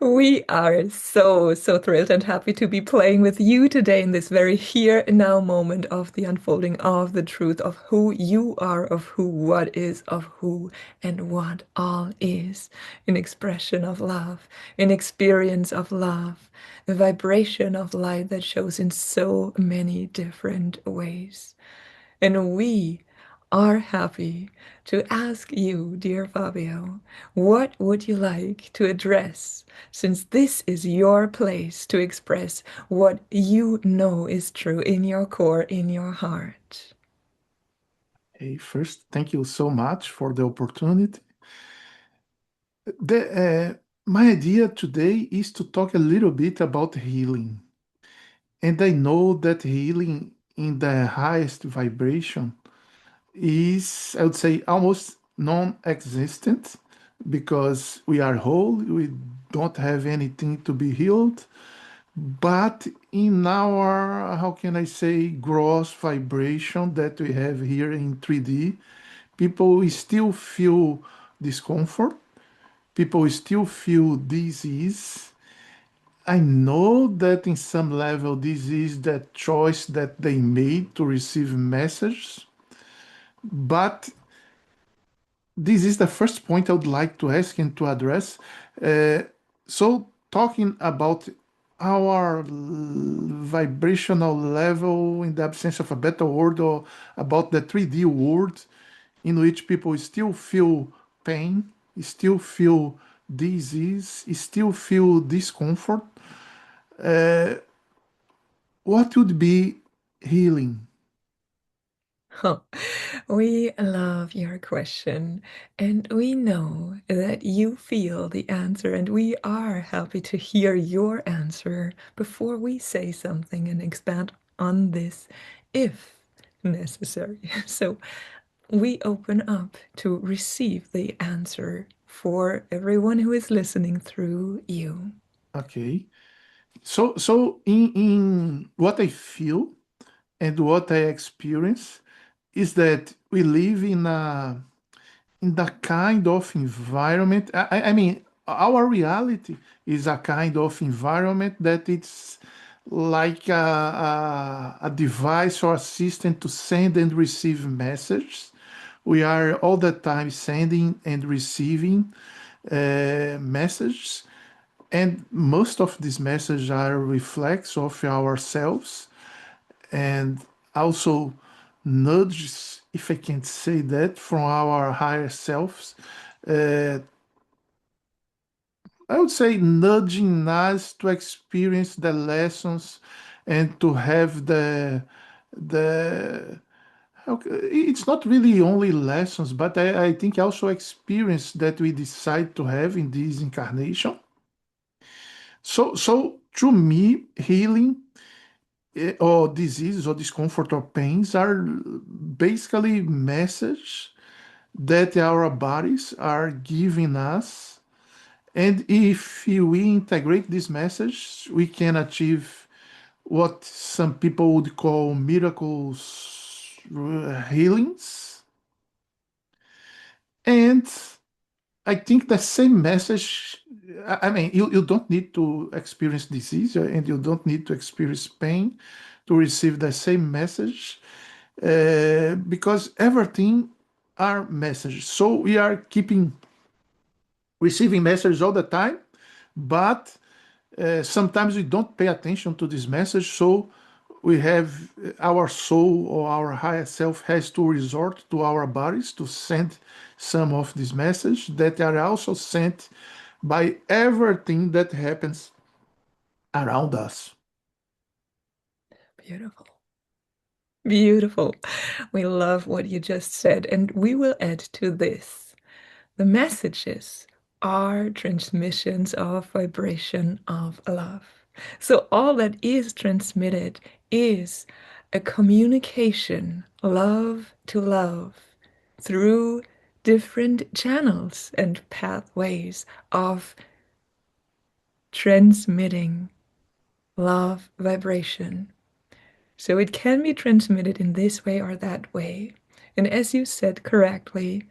We are so thrilled and happy to be playing with you today in this very here and now moment of the unfolding of the truth of who you are, of who what is, of who and what all is. An expression of love, an experience of love, a vibration of light that shows in so many different ways. And we are happy to ask you, dear Fabio, what would you like to address, since this is your place to express what you know is true in your core, in your heart? Hey, first, thank you so much for the opportunity. My idea today is to talk a little bit about healing. And I know that healing in the highest vibration is, I would say, almost non-existent because we are whole, we don't have anything to be healed. But in our, how can I say, gross vibration that we have here in 3D, people still feel discomfort, people still feel disease. I know that in some level this is the choice that they made to receive messages, but this is the first point I would like to ask and to address. Uh, so, talking about our vibrational level in the absence of a better word, or about the 3D world in which people still feel pain, still feel disease, still feel discomfort. Uh, what would be healing? Huh. We love your question, and we know that you feel the answer, and we are happy to hear your answer before we say something and expand on this if necessary. So we open up to receive the answer for everyone who is listening through you. Okay. So in what I feel and what I experience is that we live in the kind of environment. I mean, our reality is a kind of environment that it's like a device or a system to send and receive messages. We are all the time sending and receiving messages, and most of these messages are reflex of ourselves and also nudges, if I can say that, from our higher selves. Uh, I would say nudging us to experience the lessons and to have the it's not really only lessons, but I think also experience that we decide to have in this incarnation. So to me, healing or diseases or discomfort or pains are basically message that our bodies are giving us. And if we integrate this message, we can achieve what some people would call miracles healings. And I think the same message, I mean, you don't need to experience disease and you don't need to experience pain to receive the same message because everything are messages. So we are keeping receiving messages all the time, but sometimes we don't pay attention to this message. So we have our soul or our higher self has to resort to our bodies to send some of these messages that are also sent by everything that happens around us. Beautiful. Beautiful. We love what you just said, and we will add to this. The messages are transmissions of vibration of love. So all that is transmitted is a communication, love to love, through different channels and pathways of transmitting love vibration. So it can be transmitted in this way or that way. And as you said correctly,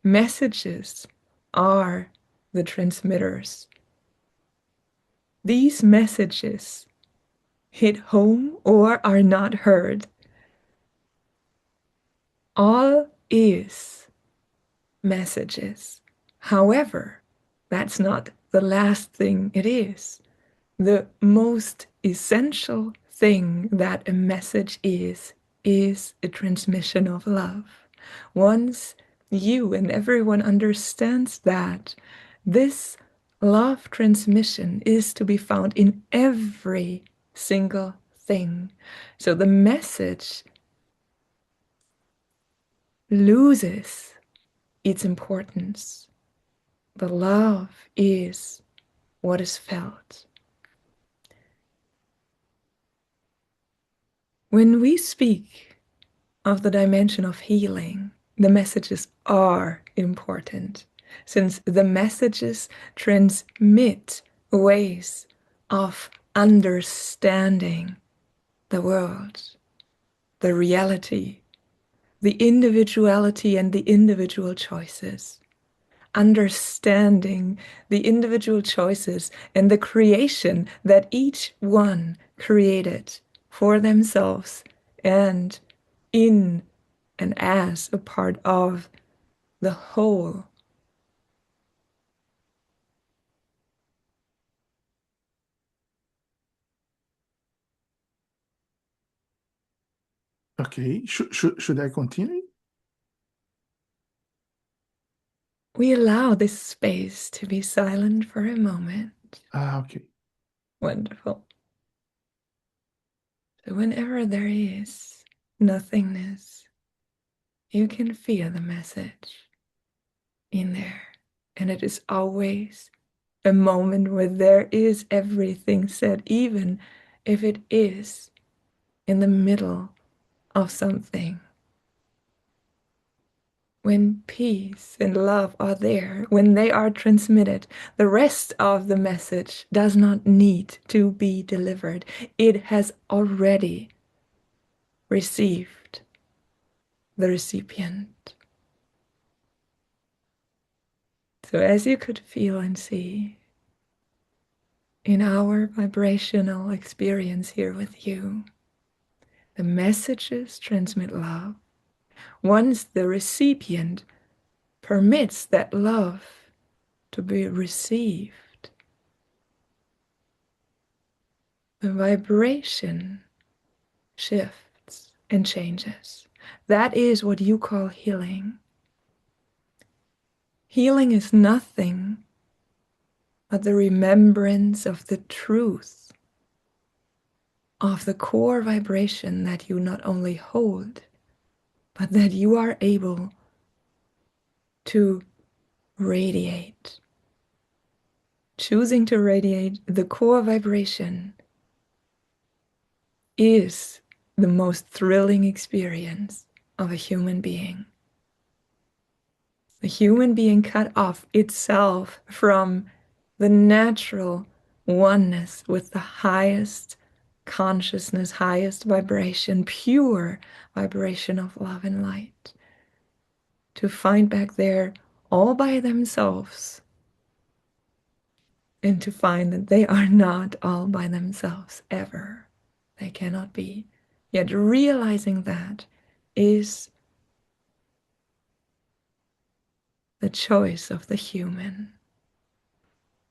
messages are the transmitters. these messages hit home or are not heard, all is messages. However, that's not the last thing it is. The most essential thing that a message is a transmission of love. Once you and everyone understands that, this love transmission is to be found in every single thing. So the message loses its importance. The love is what is felt. When we speak of the dimension of healing, the messages are important, since the messages transmit ways of understanding the world, the reality, the individuality, and the individual choices. Understanding the individual choices and the creation that each one created for themselves and in and as a part of the whole. Okay, should I continue? We allow this space to be silent for a moment. Ah, okay. Wonderful. So, whenever there is nothingness, you can feel the message in there. And it is always a moment where there is everything said, even if it is in the middle of something. When peace and love are there, when they are transmitted, the rest of the message does not need to be delivered. It has already received the recipient. So, as you could feel and see in our vibrational experience here with you, the messages transmit love. Once the recipient permits that love to be received, the vibration shifts and changes. That is what you call healing. Healing is nothing but the remembrance of the truth of the core vibration that you not only hold, but that you are able to radiate. Choosing to radiate the core vibration is the most thrilling experience of a human being. The human being cut off itself from the natural oneness with the highest consciousness, highest vibration, pure vibration of love and light, to find back there all by themselves and to find that they are not all by themselves ever. They cannot be. Yet realizing that is the choice of the human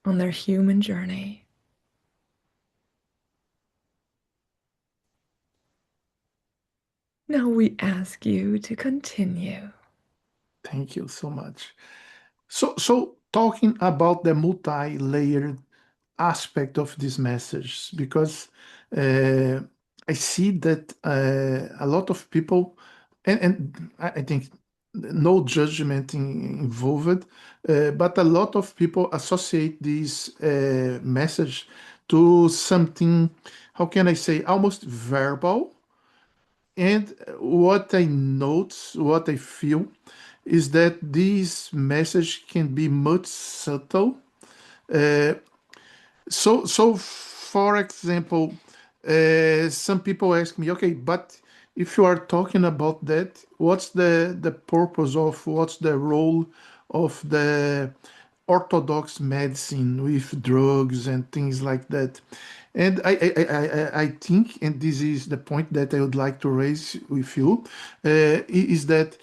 on their human journey. Now we ask you to continue. Thank you so much. So talking about the multi-layered aspect of this message, because uh, I see that a lot of people, and I think no judgment involved, but a lot of people associate this message to something, how can I say, almost verbal. And what I note, what I feel, is that this message can be much subtle. Uh, so for example, some people ask me, okay, but if you are talking about that, what's the purpose of, what's the role of the orthodox medicine with drugs and things like that. And I think, and this is the point that I would like to raise with you, is that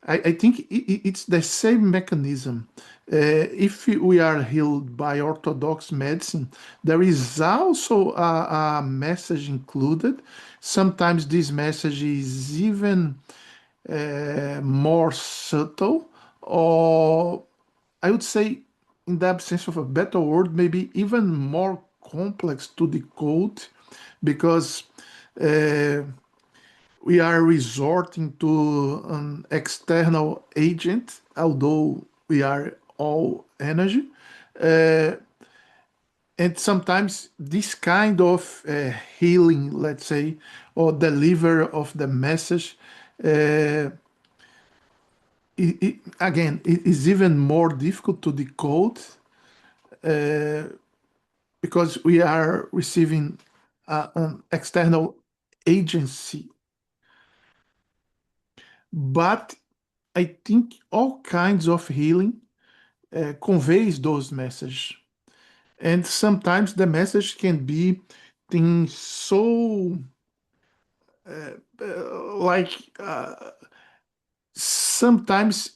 I think it's the same mechanism. If we are healed by orthodox medicine, there is also a message included. Sometimes this message is even more subtle, or I would say, in the absence of a better word, maybe even more complex to decode because uh, we are resorting to an external agent, although we are all energy. Uh, and sometimes this kind of healing, let's say, or deliver of the message, uh, again, it is even more difficult to decode uh, because we are receiving an external agency. But I think all kinds of healing conveys those messages, and sometimes the message can be things so like sometimes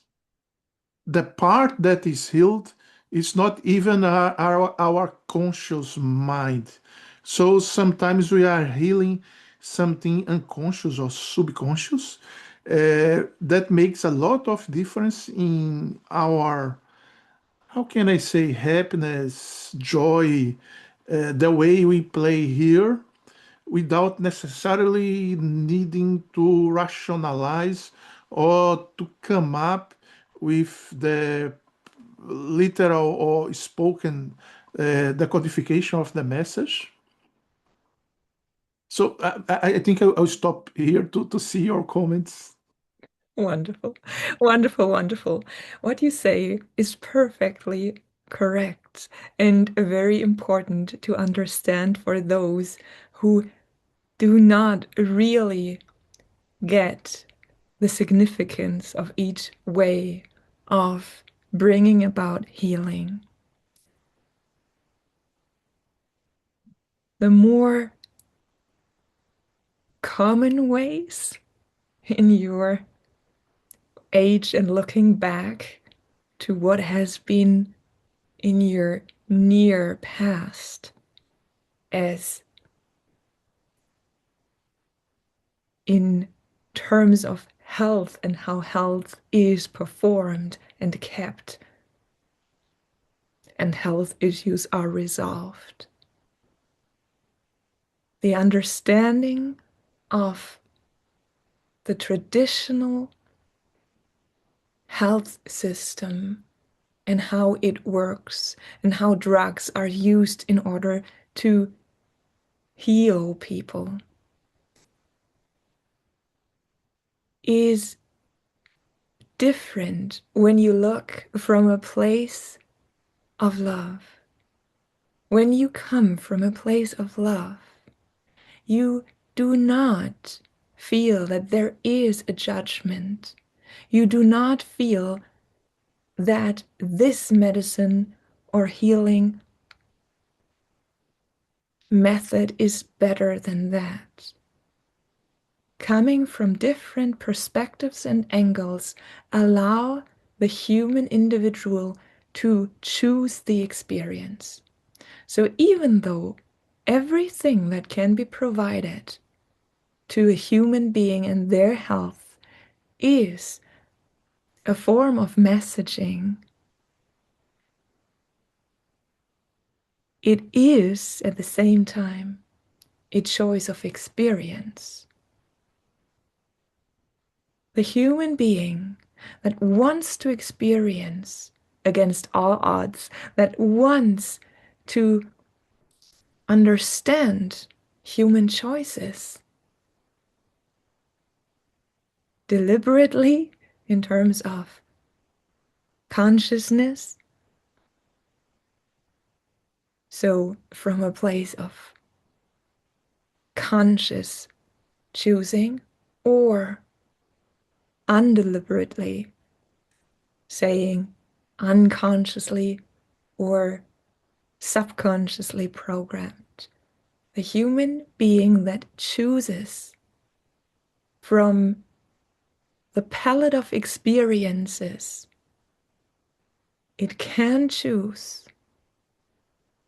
the part that is healed is not even our conscious mind. So sometimes we are healing something unconscious or subconscious that makes a lot of difference in our, how can I say, happiness, joy, the way we play here without necessarily needing to rationalize or to come up with the literal or spoken decodification of the message. So I think I'll stop here to see your comments. Wonderful, wonderful, wonderful. What you say is perfectly correct and very important to understand for those who do not really get the significance of each way of bringing about healing. The more common ways in your age and looking back to what has been in your near past as in terms of health and how health is performed and kept, and health issues are resolved. The understanding of the traditional health system and how it works and how drugs are used in order to heal people is different when you look from a place of love. When you come from a place of love, you do not feel that there is a judgment. You do not feel that this medicine or healing method is better than that. Coming from different perspectives and angles allow the human individual to choose the experience. So even though everything that can be provided to a human being and their health is a form of messaging, it is at the same time a choice of experience. The human being that wants to experience against all odds, that wants to understand human choices deliberately in terms of consciousness. So, from a place of conscious choosing, or undeliberately saying unconsciously, or subconsciously programmed. The human being that chooses from the palette of experiences, it can choose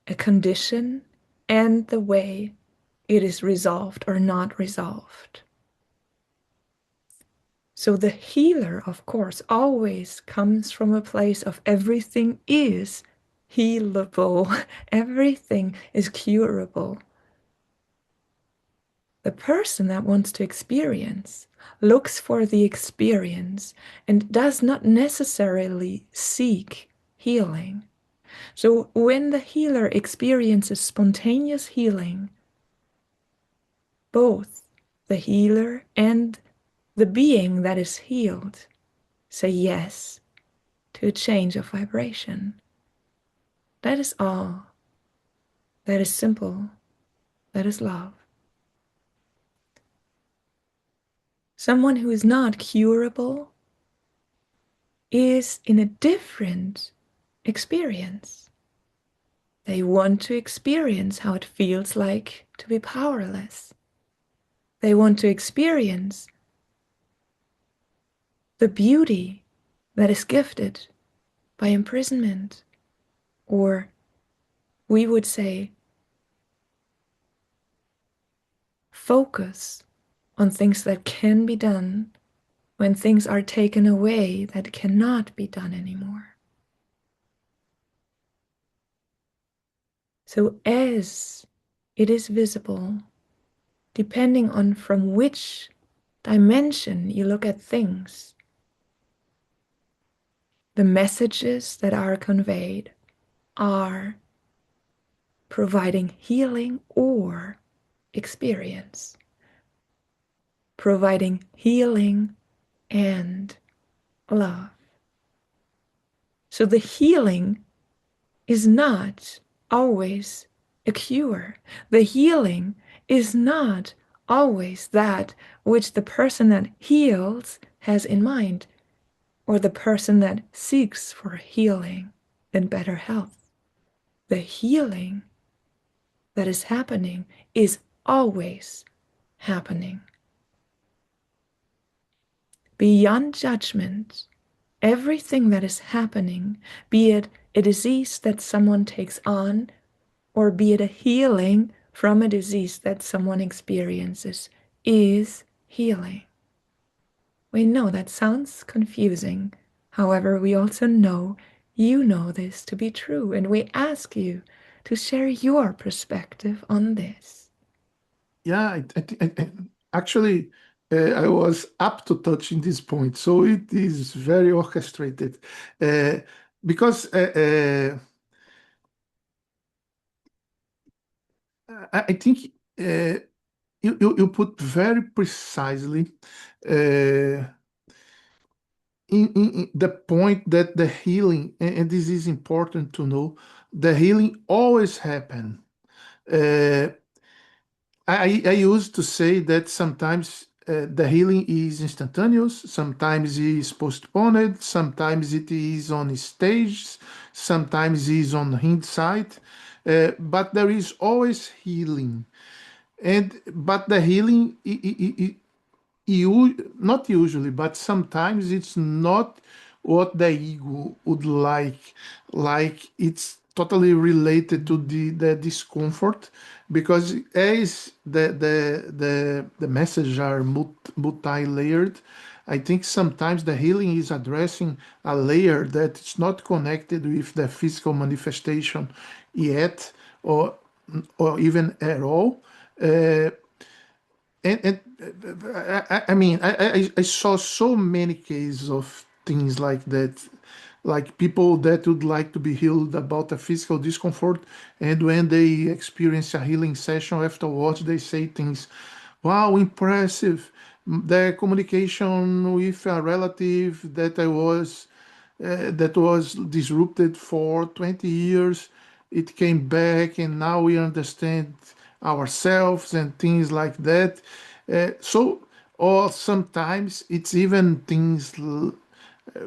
a condition and the way it is resolved or not resolved. So the healer, of course, always comes from a place of everything is healable, everything is curable. The person that wants to experience looks for the experience and does not necessarily seek healing. So when the healer experiences spontaneous healing, both the healer and the being that is healed say yes to a change of vibration. That is all. That is simple. That is love. Someone who is not curable is in a different experience. They want to experience how it feels like to be powerless. They want to experience the beauty that is gifted by imprisonment, or we would say, focus on things that can be done when things are taken away that cannot be done anymore. So, as it is visible, depending on from which dimension you look at things, the messages that are conveyed are providing healing or experience, providing healing and love. So the healing is not always a cure. The healing is not always that which the person that heals has in mind, or the person that seeks for healing and better health. The healing that is happening is always happening. Beyond judgment, everything that is happening, be it a disease that someone takes on, or be it a healing from a disease that someone experiences, is healing. We know that sounds confusing. However, we also know you know this to be true, and we ask you to share your perspective on this. Yeah, actually, I was up to touching this point, so it is very orchestrated, uh, because I think you put very precisely uh, in the point that the healing, and this is important to know, the healing always happen. Uh, I used to say that sometimes the healing is instantaneous, sometimes it is postponed, sometimes it is on stage, sometimes it is on hindsight, but there is always healing. And but the healing, not usually, but sometimes it's not what the ego would like. Like it's totally related to the discomfort, because as the messages are multi-layered, I think sometimes the healing is addressing a layer that is not connected with the physical manifestation yet, or or even at all. Uh, I mean, I saw so many cases of things like that, like people that would like to be healed about a physical discomfort, and when they experience a healing session afterwards, they say things, wow, impressive. The communication with a relative that was disrupted for 20 years. It came back, and now we understand ourselves and things like that. Or sometimes it's even things,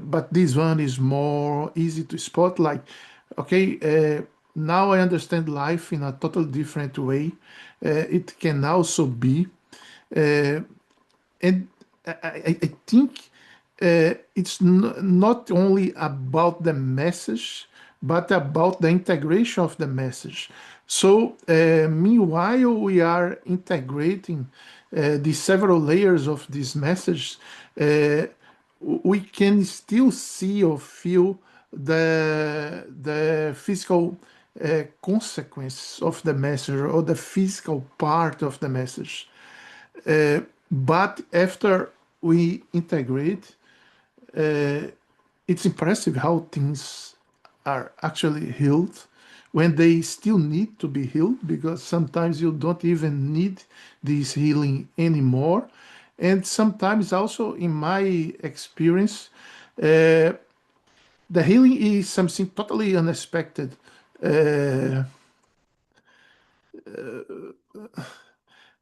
but this one is more easy to spot, like Okay, now I understand life in a total different way. It can also be. Uh, and I think it's not only about the message, but about the integration of the message. So, meanwhile, we are integrating the several layers of this message, uh, we can still see or feel the physical consequence of the message or the physical part of the message. Uh, but after we integrate, uh, it's impressive how things are actually healed when they still need to be healed, because sometimes you don't even need this healing anymore. And sometimes, also, in my experience, uh, the healing is something totally unexpected. Uh,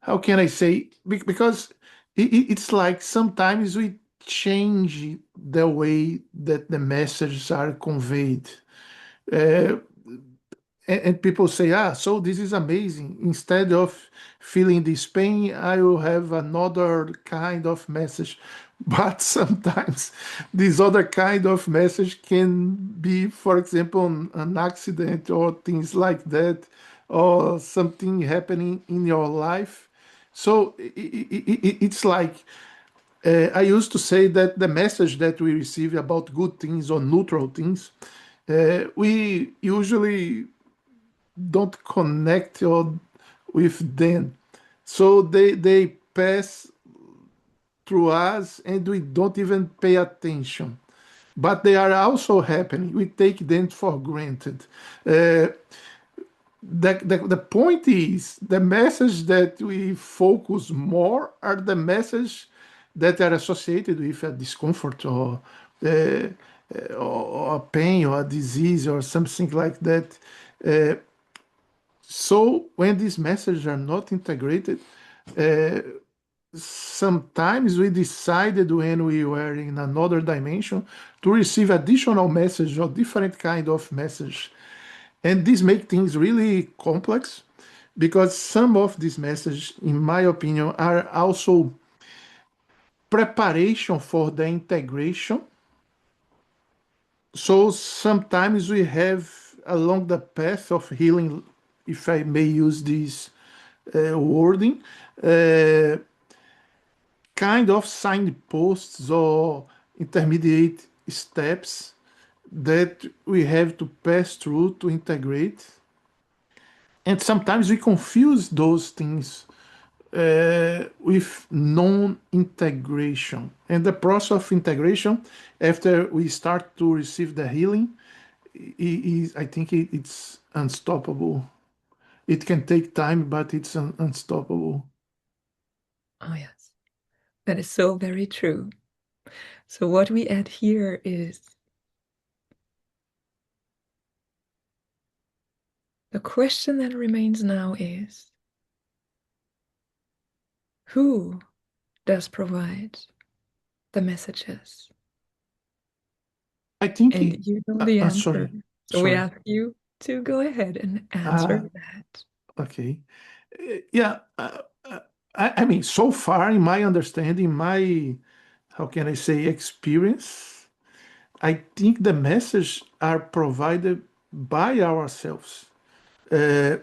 how can I say? Because it's like sometimes we change the way that the messages are conveyed. Uh, and people say, ah, so this is amazing. Instead of feeling this pain, I will have another kind of message. But sometimes this other kind of message can be, for example, an accident or things like that, or something happening in your life. So it's like I used to say that the message that we receive about good things or neutral things, we usually don't connect or with them. So they pass through us and we don't even pay attention. But they are also happening. We take them for granted. Uh, the point is the message that we focus more are the message that are associated with a discomfort or a pain or a disease or something like that. Uh, So when these messages are not integrated, uh, sometimes we decided when we were in another dimension to receive additional message or different kind of message. And this make things really complex because some of these messages, in my opinion, are also preparation for the integration. So sometimes we have along the path of healing, if I may use this wording, uh, kind of signposts or intermediate steps that we have to pass through to integrate. And sometimes we confuse those things with non-integration. And the process of integration, after we start to receive the healing, is, I think it's unstoppable. It can take time, but it's unstoppable. Oh, yes, that is so very true. So, what we add here is the question that remains now is who does provide the messages? I think, And you know the answer. sorry, So, we sorry. ask you to go ahead and Uh, answer that. okay. Yeah. I mean, so far, in my understanding, my, how can I say, experience, I think the message are provided by ourselves. Uh,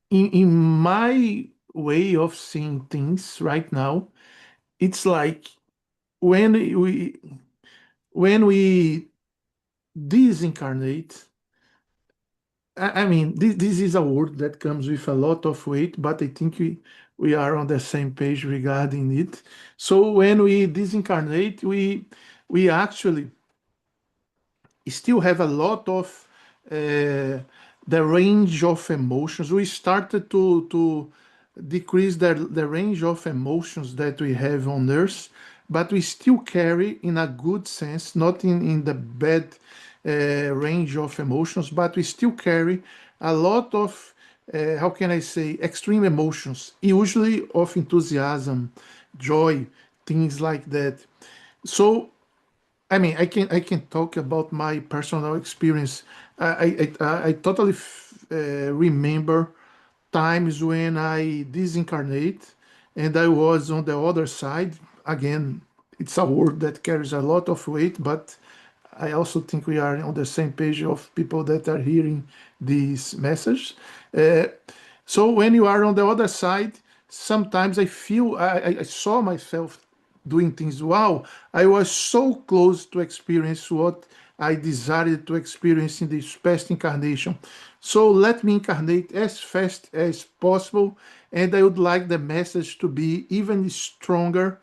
in my way of seeing things right now, it's like when we when we disincarnate. I mean, this is a word that comes with a lot of weight, but I think we are on the same page regarding it. So when we disincarnate, we actually still have a lot of the range of emotions. We started to decrease the range of emotions that we have on Earth, but we still carry, in a good sense, not in the bad range of emotions, but we still carry a lot of, how can I say, extreme emotions, usually of enthusiasm, joy, things like that. So I mean, I can talk about my personal experience. I totally remember times when I disincarnate and I was on the other side. Again, it's a word that carries a lot of weight, but I also think we are on the same page of people that are hearing this message. Uh, so when you are on the other side, sometimes I feel I saw myself doing things. Wow, I was so close to experience what I desired to experience in this past incarnation. So let me incarnate as fast as possible, and I would like the message to be even stronger,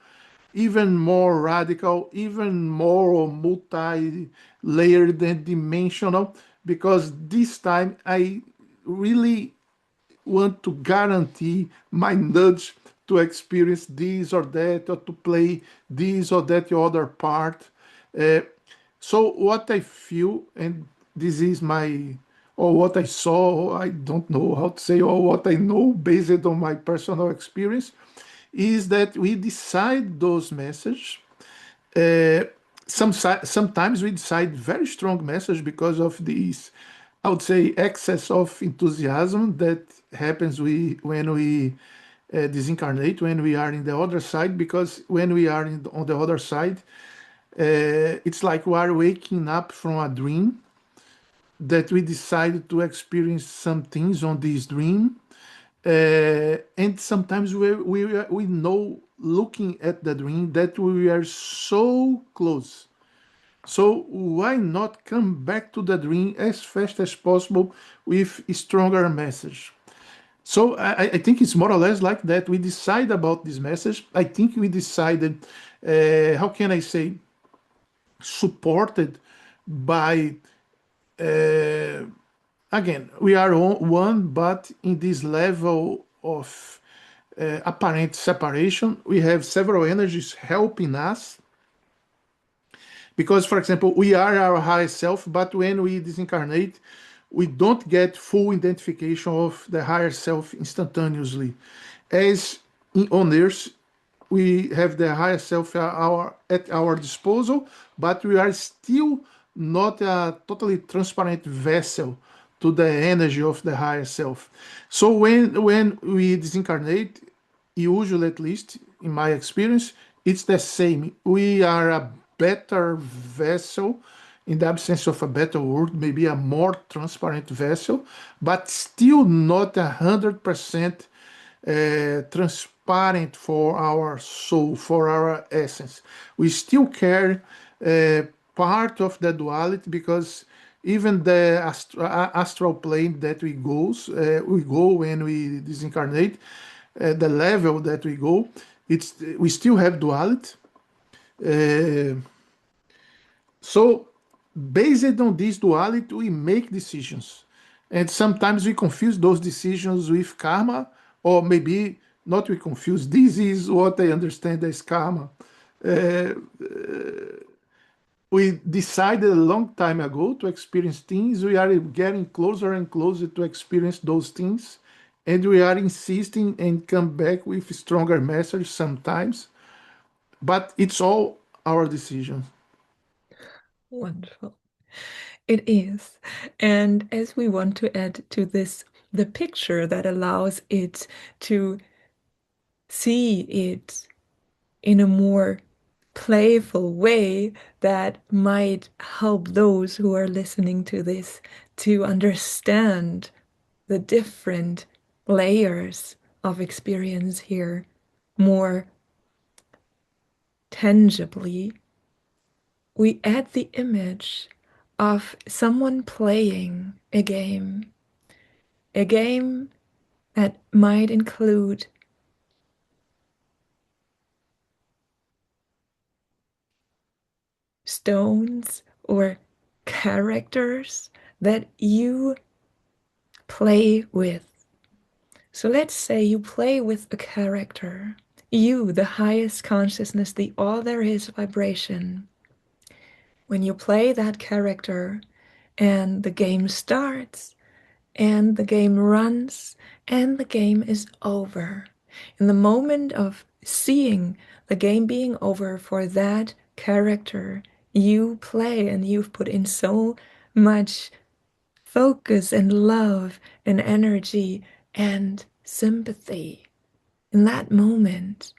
even more radical, even more multi-layered and dimensional, because this time I really want to guarantee my nudge to experience this or that, or to play this or that other part. Uh, so what I feel, and this is my, or what I saw, I don't know how to say, or what I know based on my personal experience, is that we decide those messages. Uh, sometimes we decide very strong message because of this, I would say, excess of enthusiasm that happens when we disincarnate, when we are in the other side. Because when we are on the other side, it's like we are waking up from a dream that we decided to experience some things on this dream. And sometimes we know, looking at the dream, that we are so close. So why not come back to the dream as fast as possible with a stronger message? So I think it's more or less like that. We decide about this message. I think we decided, how can I say, supported by, uh, again, we are one, but in this level of apparent separation, we have several energies helping us. Because, for example, we are our highest self, but when we disincarnate, we don't get full identification of the higher self instantaneously. As on Earth, we have the higher self at our disposal, but we are still not a totally transparent vessel to the energy of the higher self. So when we disincarnate, usually, at least in my experience, it's the same. We are a better vessel, in the absence of a better word, maybe a more transparent vessel, but still not 100% transparent for our soul, for our essence. We still carry part of the duality, because even the astral plane that we go when we disincarnate, the level that we go, we still have duality. Uh, so, based on this duality, we make decisions. And sometimes we confuse those decisions with karma, or maybe not we confuse. This is what I understand as karma. Uh, we decided a long time ago to experience things. We are getting closer and closer to experience those things. And we are insisting and come back with stronger message sometimes. But it's all our decision. Wonderful. It is. And as we want to add to this, the picture that allows it to see it in a more playful way that might help those who are listening to this to understand the different layers of experience here more tangibly. We add the image of someone playing a game that might include stones or characters that you play with. So let's say you play with a character, you, the highest consciousness, the all there is vibration. When you play that character and the game starts and the game runs and the game is over. In the moment of seeing the game being over for that character, you play and you've put in so much focus and love and energy and sympathy. In that moment,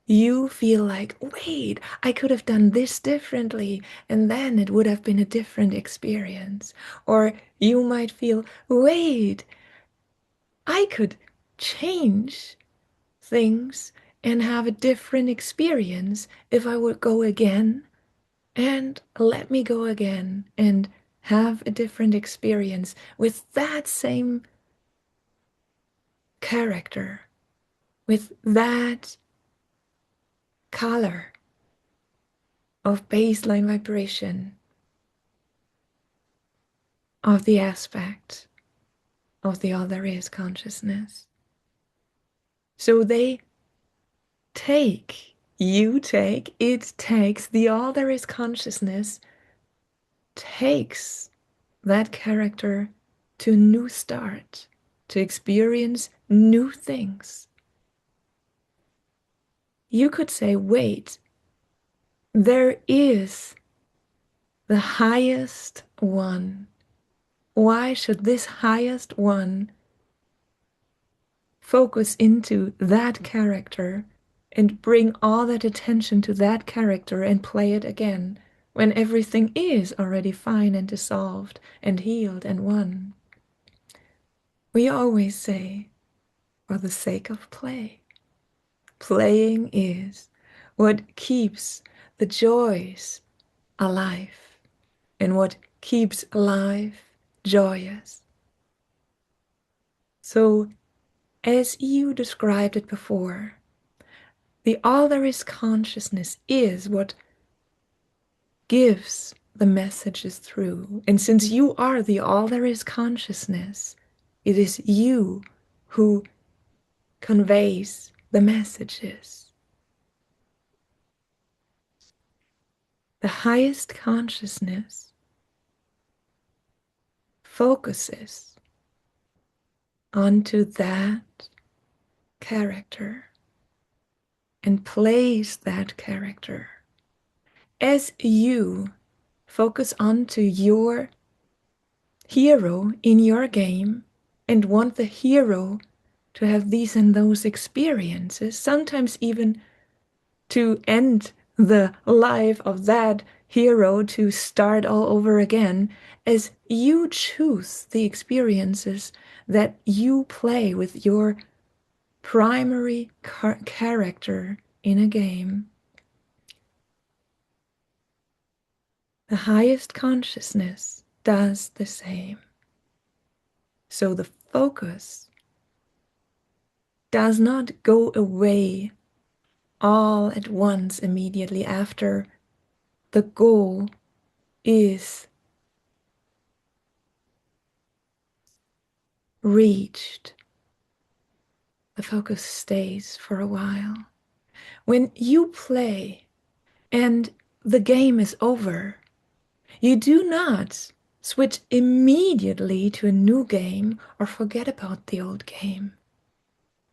you feel like, wait, I could have done this differently, and then it would have been a different experience. Or you might feel, wait, I could change things and have a different experience if I would go again. And let me go again and have a different experience with that same character, with that color of baseline vibration of the aspect of the all there is consciousness. So it takes the all there is consciousness, takes that character to a new start, to experience new things. You could say, wait, there is the highest one. Why should this highest one focus into that character and bring all that attention to that character and play it again when everything is already fine and dissolved and healed and won? We always say, for the sake of play. Playing is what keeps the joys alive and what keeps life joyous. So, as you described it before, the all there is consciousness is what gives the messages through. And since you are the all there is consciousness, it is you who conveys the messages. The highest consciousness focuses onto that character and plays that character. As you focus onto your hero in your game and want the hero to have these and those experiences, sometimes even to end the life of that hero to start all over again, as you choose the experiences that you play with your primary character in a game. The highest consciousness does the same. So the focus does not go away all at once immediately after the goal is reached. The focus stays for a while. When you play and the game is over, you do not switch immediately to a new game or forget about the old game.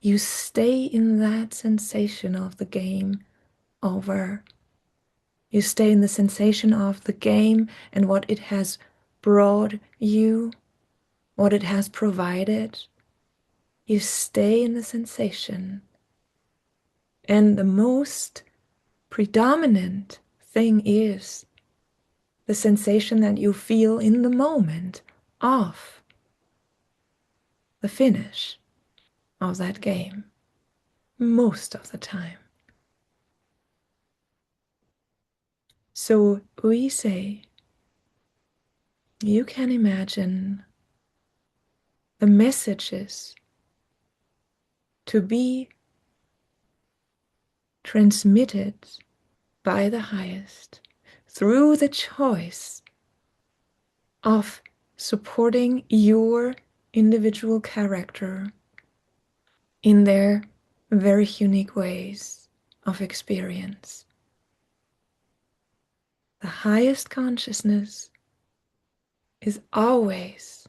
You stay in that sensation of the game over. You stay in the sensation of the game and what it has brought you, what it has provided. You stay in the sensation. And the most predominant thing is the sensation that you feel in the moment of the finish of that game, most of the time. So we say, you can imagine the messages to be transmitted by the highest through the choice of supporting your individual character in their very unique ways of experience. The highest consciousness is always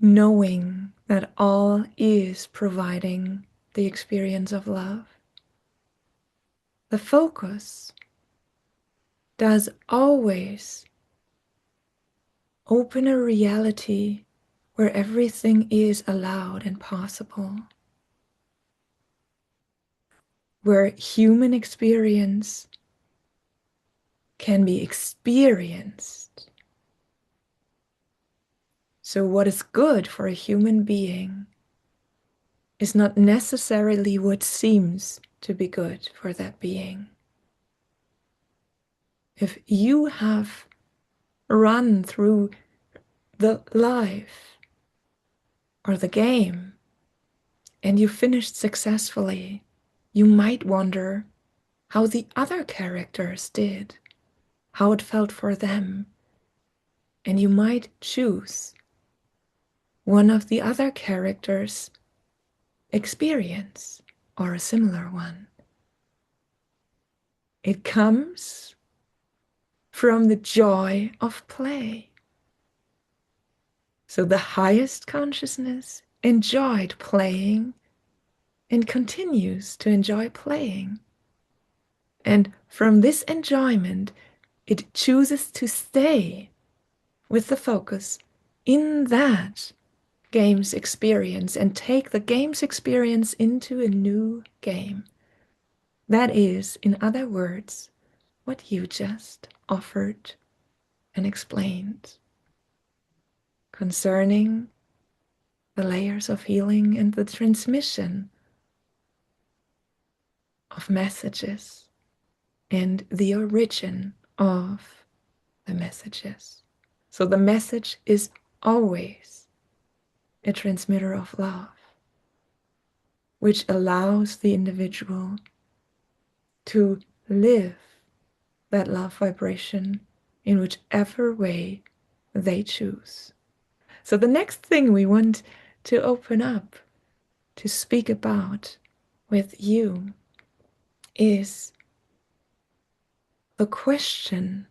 knowing that all is providing the experience of love. The focus does always open a reality where everything is allowed and possible, where human experience can be experienced. So, what is good for a human being is not necessarily what seems to be good for that being. If you have run through the life or the game and you finished successfully, you might wonder how the other characters did, how it felt for them, and you might choose one of the other characters' experience or a similar one. It comes from the joy of play. So the highest consciousness enjoyed playing and continues to enjoy playing. And from this enjoyment, it chooses to stay with the focus in that game's experience and take the game's experience into a new game. That is, in other words, what you just offered and explained concerning the layers of healing and the transmission of messages and the origin of the messages. So the message is always a transmitter of love, which allows the individual to live that love vibration in whichever way they choose. So the next thing we want to open up to speak about with you is the question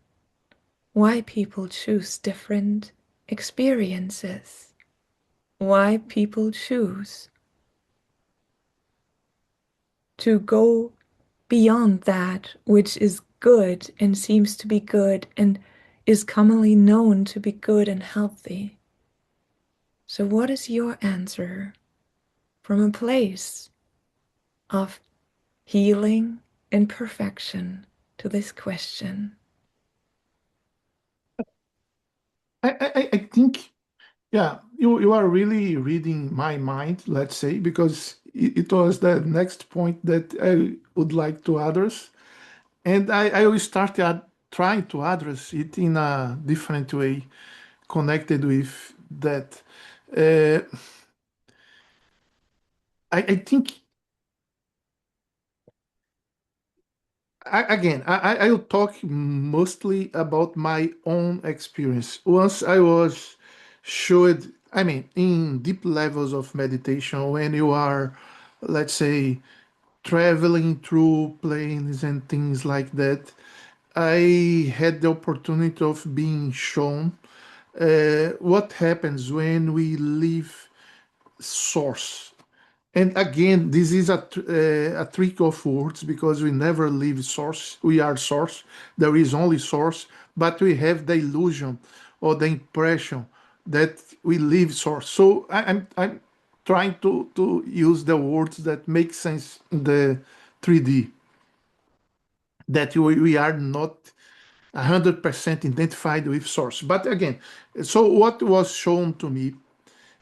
why people choose different experiences, why people choose to go beyond that which is good and seems to be good and is commonly known to be good and healthy. So, what is your answer from a place of healing and perfection to this question? I think, yeah, you are really reading my mind, let's say, because it was the next point that I would like to address. And I will start trying to address it in a different way, connected with that. Uh, I think I will talk mostly about my own experience. Once I was showed, I mean, in deep levels of meditation, when you are, let's say, traveling through planes and things like that, I had the opportunity of being shown what happens when we leave source. And again, this is a trick of words because we never leave source. We are source. There is only source, but we have the illusion or the impression that we leave source. So I'm trying to use the words that make sense in the 3D, that we are not 100% identified with source. But again, so what was shown to me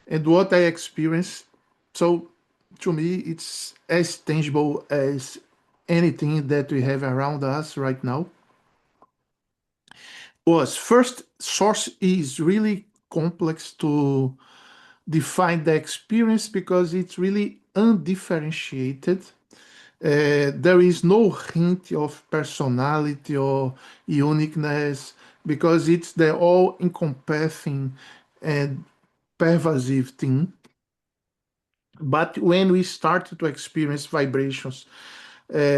and what I experienced, so to me, it's as tangible as anything that we have around us right now. Was first, source is really complex to define the experience because it's really undifferentiated. There is no hint of personality or uniqueness because it's the all encompassing and pervasive thing. But when we started to experience vibrations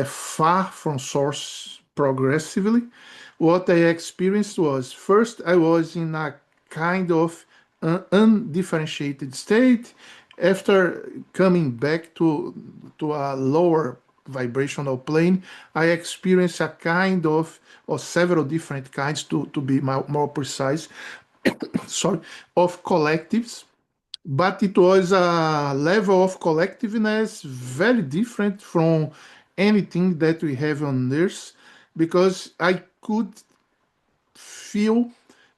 far from source progressively, what I experienced was first I was in a kind of undifferentiated state. After coming back to a lower vibrational plane, I experience a kind of, or several different kinds, to be more precise, sorry, of collectives. But it was a level of collectiveness very different from anything that we have on Earth, because I could feel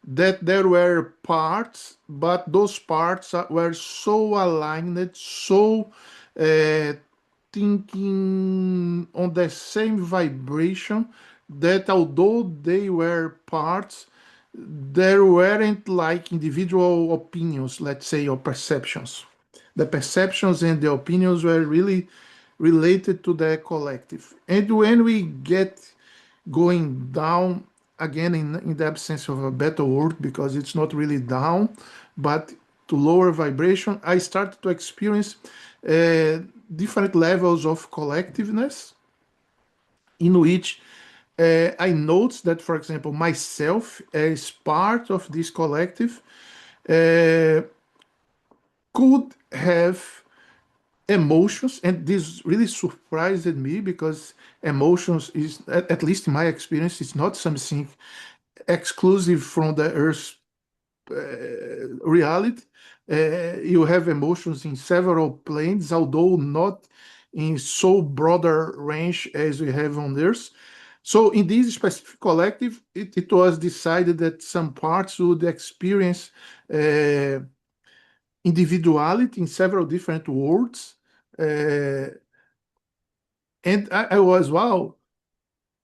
that there were parts, but those parts were so aligned, so uh, thinking on the same vibration, that although they were parts, there weren't like individual opinions, let's say, or perceptions. The perceptions and the opinions were really related to the collective. And when we get going down again, in the absence of a better word, because it's not really down, but to lower vibration, I started to experience uh, different levels of collectiveness, in which I noticed that, for example, myself as part of this collective uh, could have emotions, and this really surprised me, because emotions is, at least in my experience, is not something exclusive from the Earth reality. You have emotions in several planes, although not in so broader range as we have on Earth. So in this specific collective, it was decided that some parts would experience uh, individuality in several different worlds. Uh, and I was, wow,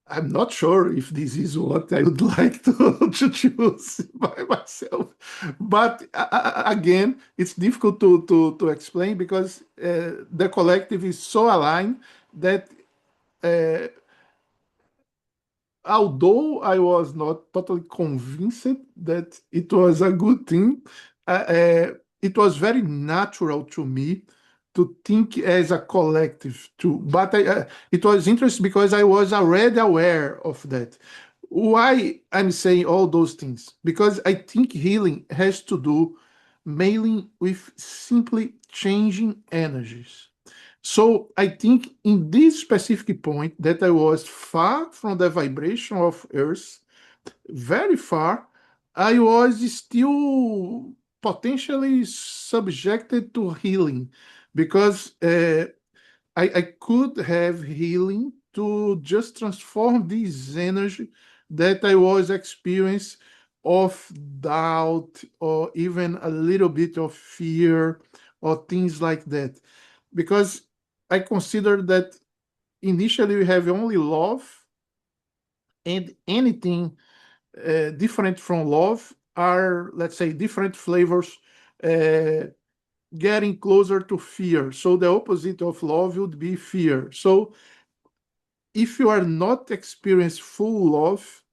I'm not sure if this is what I would like to choose by myself. But again, it's difficult to explain, because the collective is so aligned that uh, although I was not totally convinced that it was a good thing, it was very natural to me to think as a collective too. But it was interesting, because I was already aware of that. Why I'm saying all those things? Because I think healing has to do mainly with simply changing energies. So I think in this specific point, that I was far from the vibration of Earth, very far, I was still potentially subjected to healing, because I could have healing to just transform this energy that I was experiencing of doubt, or even a little bit of fear, or things like that. Because I consider that initially we have only love, and anything different from love are, let's say, different flavors uh, getting closer to fear. So the opposite of love would be fear. So if you are not experiencing full love,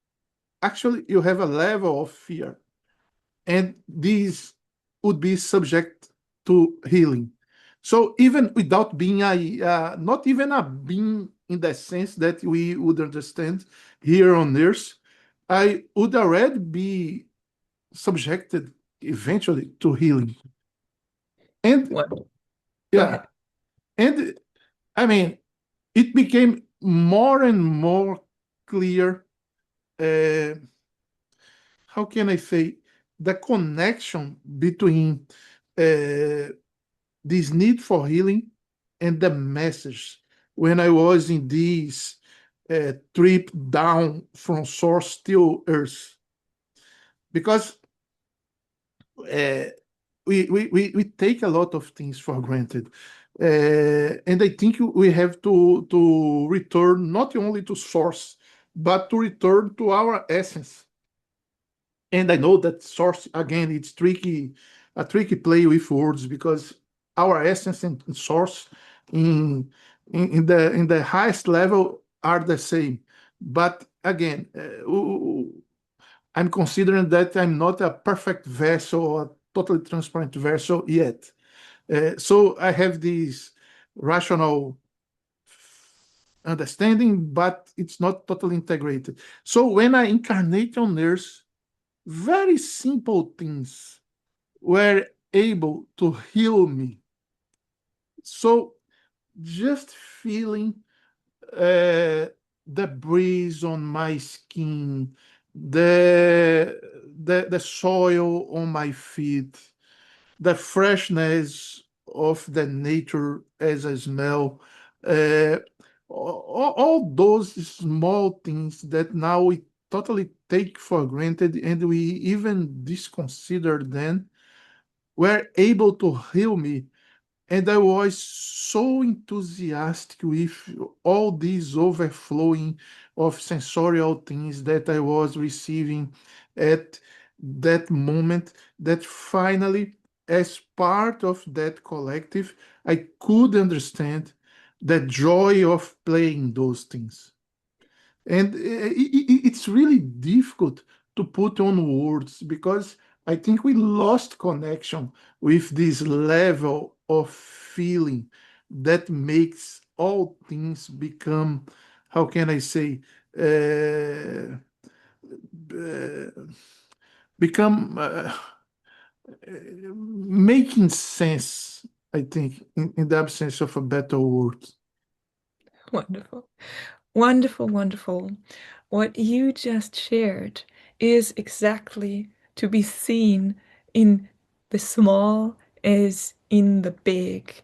actually you have a level of fear, and these would be subject to healing. So even without being not even a being in the sense that we would understand here on Earth, I would already be subjected eventually to healing. And What? Go yeah, ahead. and I mean, it became more and more clear. Uh, how can I say, the connection between uh, this need for healing and the message when I was in this trip down from source to earth. Because uh, we take a lot of things for granted. And I think we have to return not only to source, but to return to our essence. And I know that source, again, it's tricky, a tricky play with words, because our essence and source in in the highest level are the same. But again, I'm considering that I'm not a perfect vessel or a totally transparent vessel yet. So I have this rational understanding, but it's not totally integrated. So when I incarnate on Earth, very simple things were able to heal me. So just feeling uh, the breeze on my skin, the, the soil on my feet, the freshness of the nature as a smell, uh, all those small things that now we totally take for granted and we even disconsider them were able to heal me, and I was so enthusiastic with all these overflowing of sensorial things that I was receiving at that moment, that finally, as part of that collective, I could understand the joy of playing those things. And it's really difficult to put on words because I think we lost connection with this level of feeling that makes all things become, how can I say, uh, uh, become making sense, I think, in the absence of a better word. Wonderful. Wonderful, wonderful. What you just shared is exactly to be seen in the small as in the big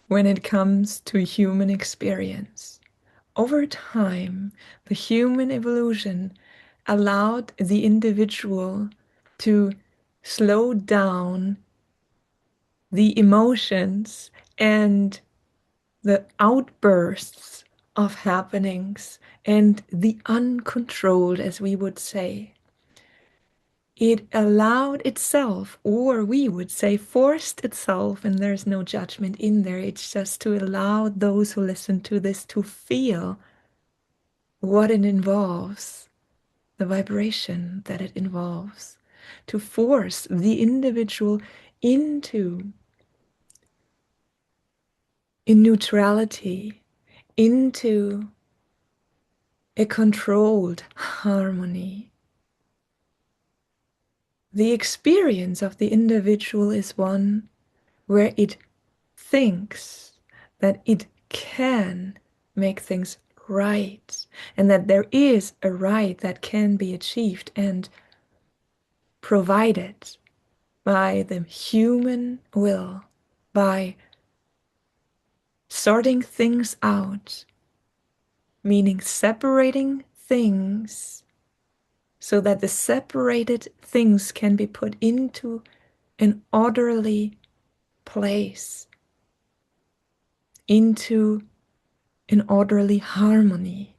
when it comes to human experience. Over time, the human evolution allowed the individual to slow down the emotions and the outbursts of happenings and the uncontrolled, as we would say. It allowed itself, or we would say forced itself, and there's no judgment in there. It's just to allow those who listen to this to feel what it involves, the vibration that it involves, to force the individual into in neutrality, into a controlled harmony. The experience of the individual is one where it thinks that it can make things right and that there is a right that can be achieved and provided by the human will, by sorting things out, meaning separating things so that the separated things can be put into an orderly place, into an orderly harmony.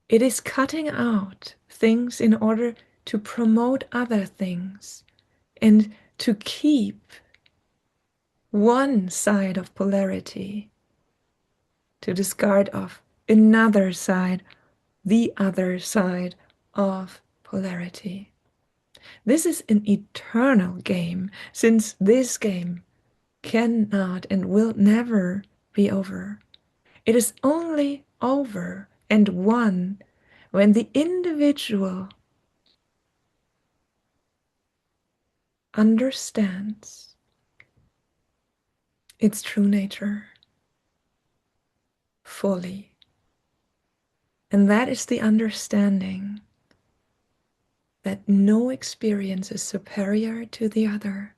It is cutting out things in order to promote other things and to keep one side of polarity, to discard of another side, the other side of polarity. This is an eternal game, since this game cannot and will never be over. It is only over and won when the individual understands its true nature fully. And that is the understanding that no experience is superior to the other,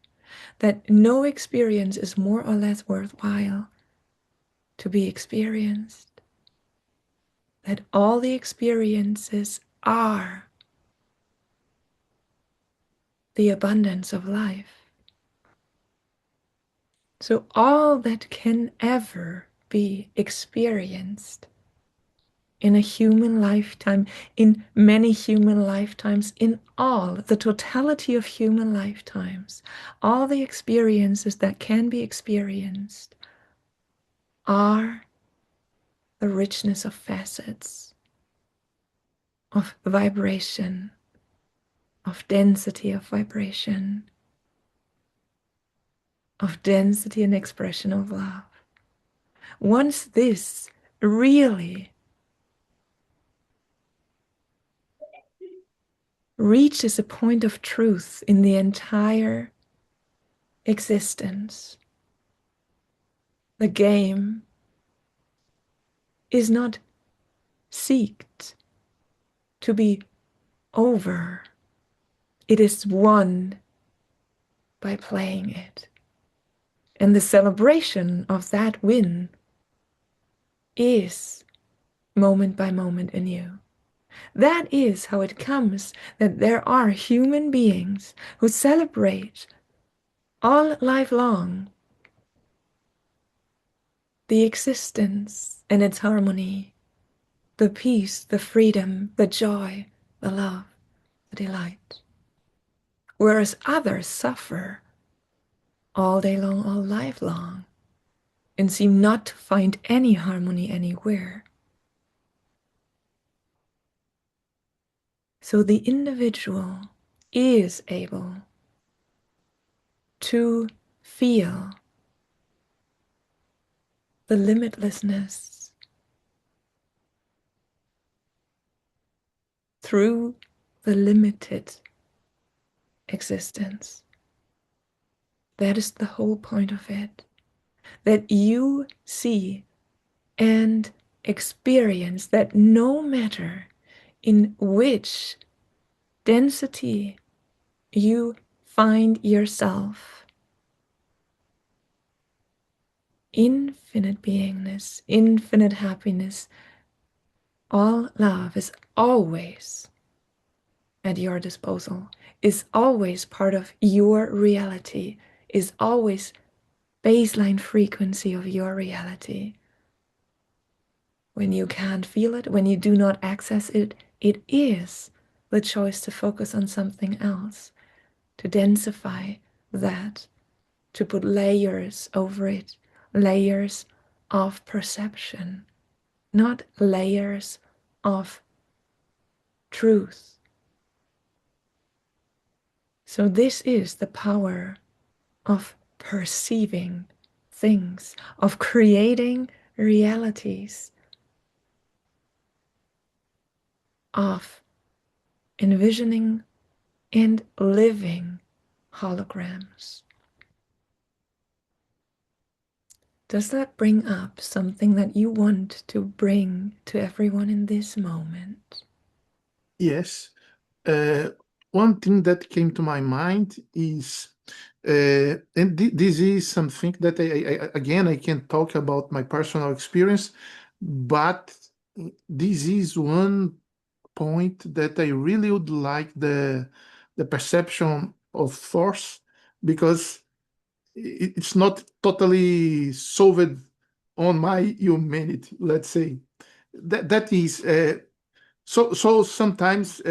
that no experience is more or less worthwhile to be experienced, that all the experiences are the abundance of life. So all that can ever be experienced in a human lifetime, in many human lifetimes, in all, the totality of human lifetimes, all the experiences that can be experienced are the richness of facets, of vibration, of density of vibration, of density and expression of love. Once this really reaches a point of truth in the entire existence, the game is not seeked to be over. It is won by playing it. And the celebration of that win is moment by moment anew. That is how it comes that there are human beings who celebrate all life long the existence and its harmony, the peace, the freedom, the joy, the love, the delight. Whereas others suffer all day long, all life long, and seem not to find any harmony anywhere. So the individual is able to feel the limitlessness through the limited existence. That is the whole point of it. That you see and experience that no matter in which density you find yourself, infinite beingness, infinite happiness, all love is always at your disposal, is always part of your reality, is always baseline frequency of your reality. When you can't feel it, when you do not access it, it is the choice to focus on something else, to densify that, to put layers over it, layers of perception, not layers of truth. So, this is the power of perceiving things, of creating realities, of envisioning and living holograms. Does that bring up something that you want to bring to everyone in this moment? Yes. Uh, One thing that came to my mind is, and this is something that again, I can talk about my personal experience, but this is one point that I really would like the perception of force, because it's not totally solved on my humanity, let's say. That is, so sometimes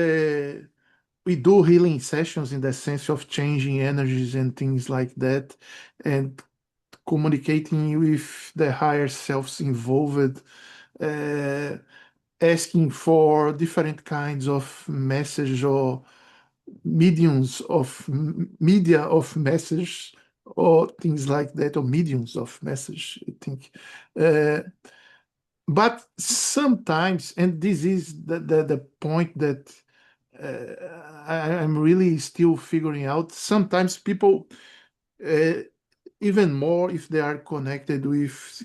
we do healing sessions in the sense of changing energies and things like that, and communicating with the higher selves involved, uh, asking for different kinds of message or mediums of media of message or things like that, or mediums of message, I think. Uh, but sometimes, and this is the point that I'm really still figuring out, sometimes people, uh, even more if they are connected with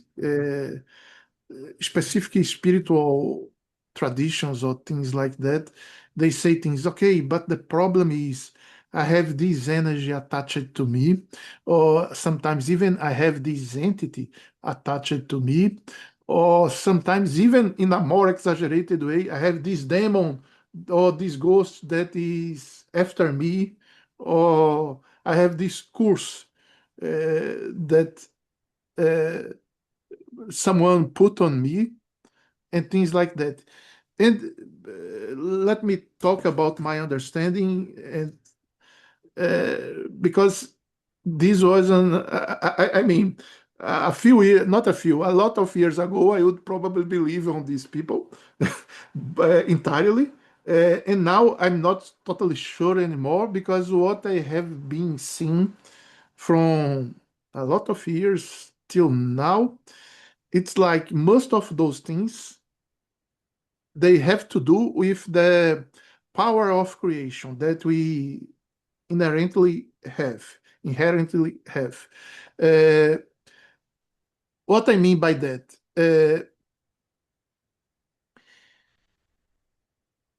specific spiritual traditions or things like that, they say things, okay, but the problem is I have this energy attached to me, or sometimes even I have this entity attached to me, or sometimes even in a more exaggerated way, I have this demon or this ghost that is after me, or I have this curse that uh, someone put on me, and things like that. And let me talk about my understanding, and because this was I mean, a few years, not a few, a lot of years ago, I would probably believe on these people entirely. And now I'm not totally sure anymore, because what I have been seeing from a lot of years till now, it's like most of those things, they have to do with the power of creation that we inherently have. Inherently have. Uh, what I mean by that,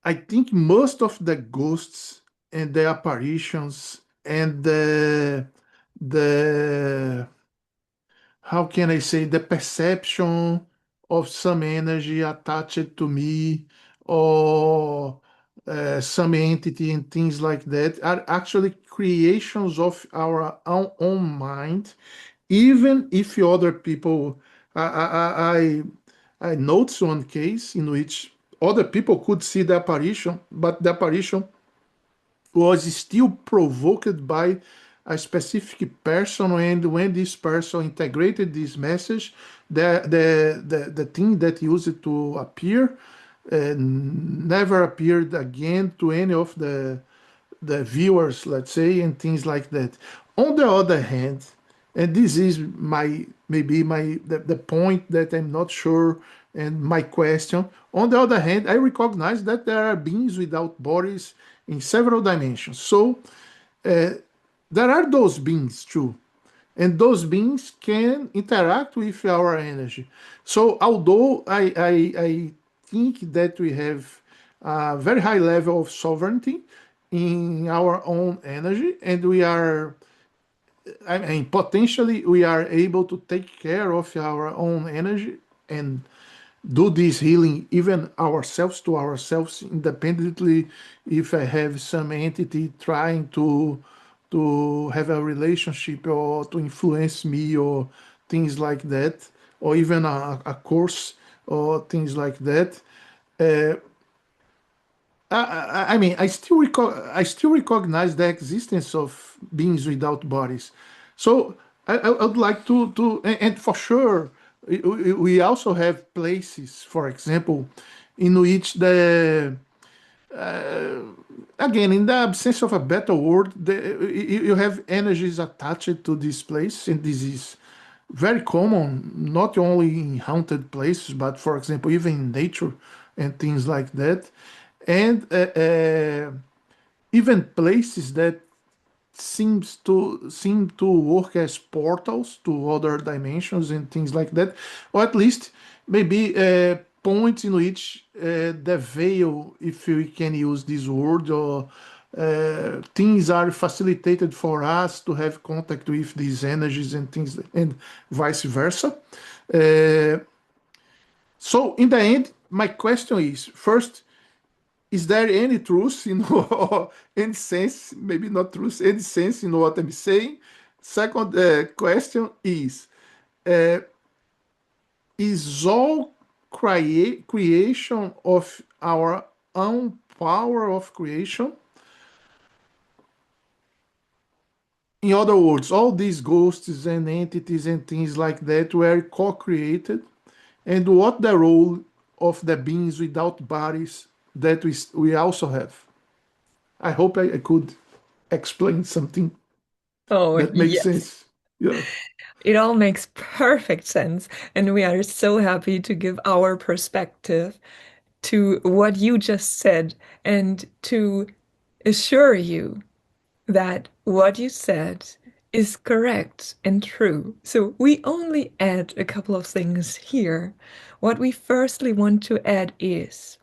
I think most of the ghosts and the apparitions and the how can I say, the perception of some energy attached to me, or some entity and things like that are actually creations of our own mind, even if other people. I noticed one case in which other people could see the apparition, but the apparition was still provoked by a specific person, and when this person integrated this message, the thing that used to appear never appeared again to any of the viewers, let's say, and things like that. On the other hand, and this is my maybe my the point that I'm not sure, and my question. On the other hand, I recognize that there are beings without bodies in several dimensions. So there are those beings too, and those beings can interact with our energy. So although I think that we have a very high level of sovereignty in our own energy, and we are, I mean, potentially we are able to take care of our own energy and do this healing even ourselves to ourselves independently. If I have some entity trying to have a relationship or to influence me or things like that, or even a course or things like that. uh, I mean, I still recognize the existence of beings without bodies. So I would like and for sure, we also have places, for example, in which again, in the absence of a better word, you have energies attached to this place, and this is very common, not only in haunted places, but for example, even in nature and things like that. And even places that seem to work as portals to other dimensions and things like that, or at least maybe points in which the veil, if we can use this word, or things are facilitated for us to have contact with these energies and things, and vice versa. Uh, so in the end, my question is, first, is there any truth in or any sense, maybe not truth, any sense in what I'm saying? Second question is all creation of our own power of creation? In other words, all these ghosts and entities and things like that were co-created, and what the role of the beings without bodies that we also have? I hope I could explain something Oh, that makes yes. sense. Yeah. It all makes perfect sense. And we are so happy to give our perspective to what you just said and to assure you that what you said is correct and true. So we only add a couple of things here. What we firstly want to add is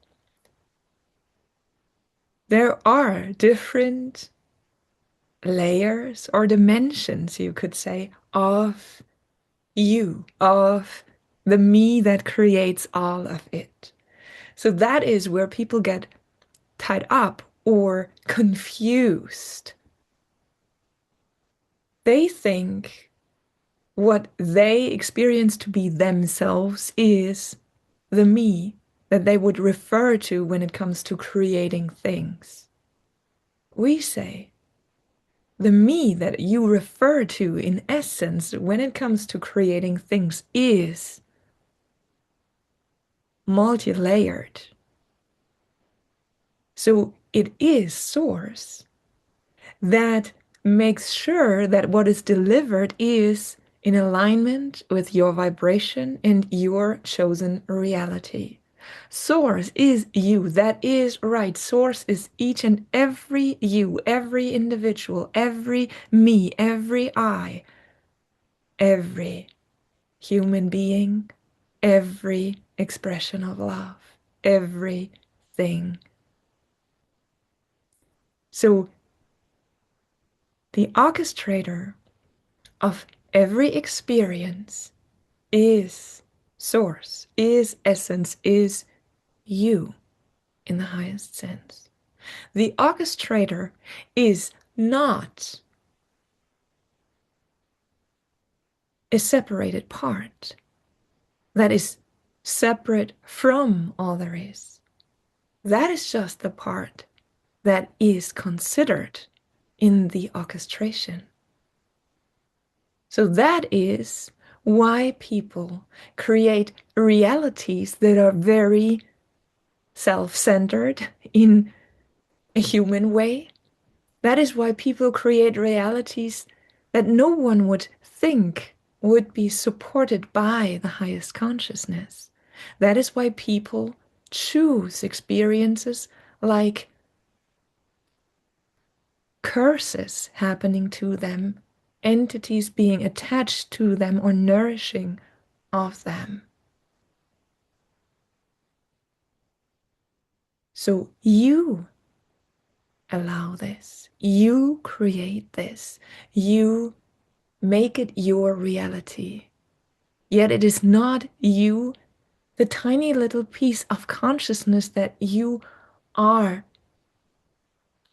there are different layers or dimensions, you could say, of you, of the me that creates all of it. So that is where people get tied up or confused. They think what they experience to be themselves is the me that they would refer to when it comes to creating things. We say the me that you refer to in essence when it comes to creating things is multi-layered. So it is source that makes sure that what is delivered is in alignment with your vibration and your chosen reality. Source is you. That is right. Source is each and every you, every individual, every me, every I, every human being, every expression of love, everything. So the orchestrator of every experience is source, is essence, is you in the highest sense. The orchestrator is not a separated part that is separate from all there is. That is just the part that is considered in the orchestration. So that is why people create realities that are very self-centered in a human way. That is why people create realities that no one would think would be supported by the highest consciousness. That is why people choose experiences like curses happening to them, entities being attached to them or nourishing of them. So you allow this, you create this, you make it your reality. Yet it is not you, the tiny little piece of consciousness that you are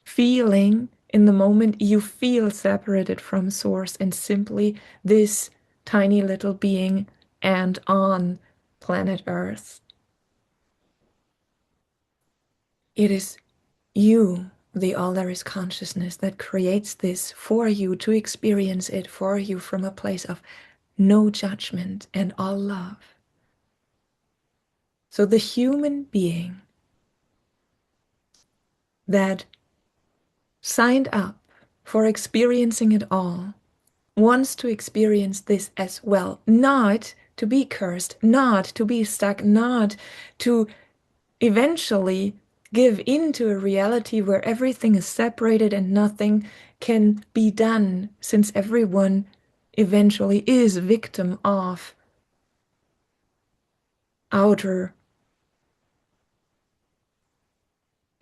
feeling in the moment you feel separated from source and simply this tiny little being and on planet Earth. It is you, the all there is consciousness, that creates this for you to experience it for you from a place of no judgment and all love. So the human being that signed up for experiencing it all wants to experience this as well, not to be cursed, not to be stuck, not to eventually give into a reality where everything is separated and nothing can be done, since everyone eventually is victim of outer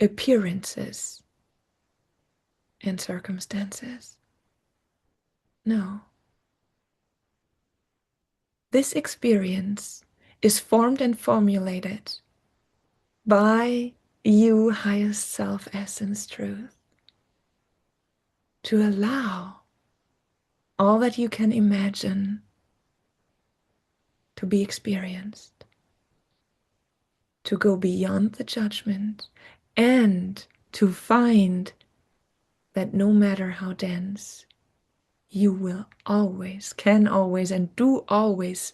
appearances and circumstances. No. This experience is formed and formulated by you, highest self essence truth, to allow all that you can imagine to be experienced, to go beyond the judgment, and to find that no matter how dense, you will always, can always, and do always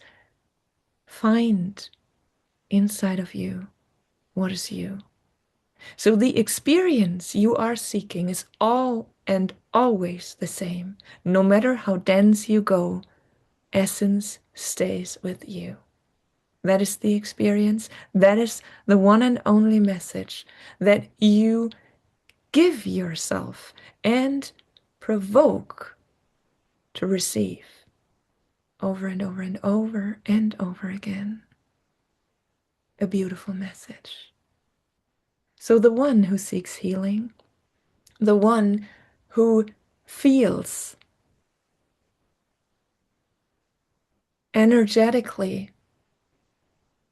find inside of you what is you. So the experience you are seeking is all and always the same. No matter how dense you go, essence stays with you. That is the experience. That is the one and only message that you give yourself and provoke to receive over and over and over and over again. A beautiful message. So the one who seeks healing, the one who feels energetically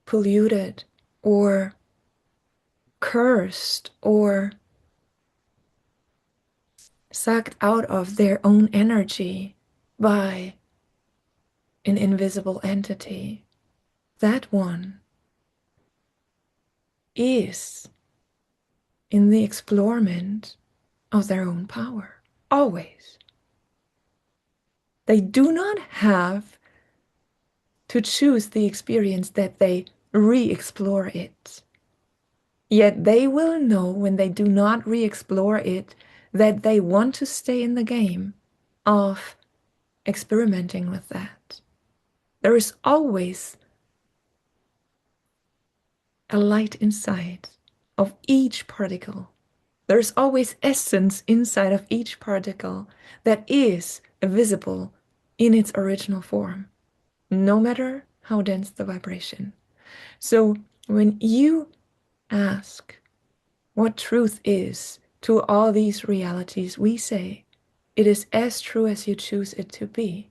polluted or cursed or sucked out of their own energy by an invisible entity, that one is in the explorement of their own power, always. They do not have to choose the experience that they re-explore it. Yet they will know when they do not re-explore it that they want to stay in the game of experimenting with that. There is always a light inside of each particle. There is always essence inside of each particle that is visible in its original form, no matter how dense the vibration. So when you ask what truth is to all these realities, we say it is as true as you choose it to be.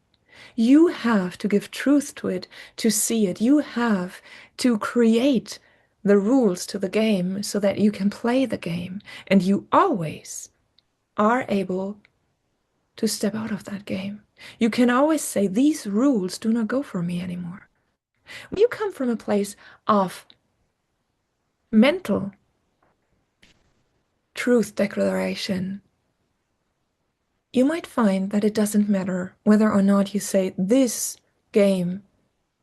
You have to give truth to it to see it. You have to create the rules to the game so that you can play the game. And you always are able to step out of that game. You can always say, these rules do not go for me anymore. When you come from a place of mental truth declaration, you might find that it doesn't matter whether or not you say, this game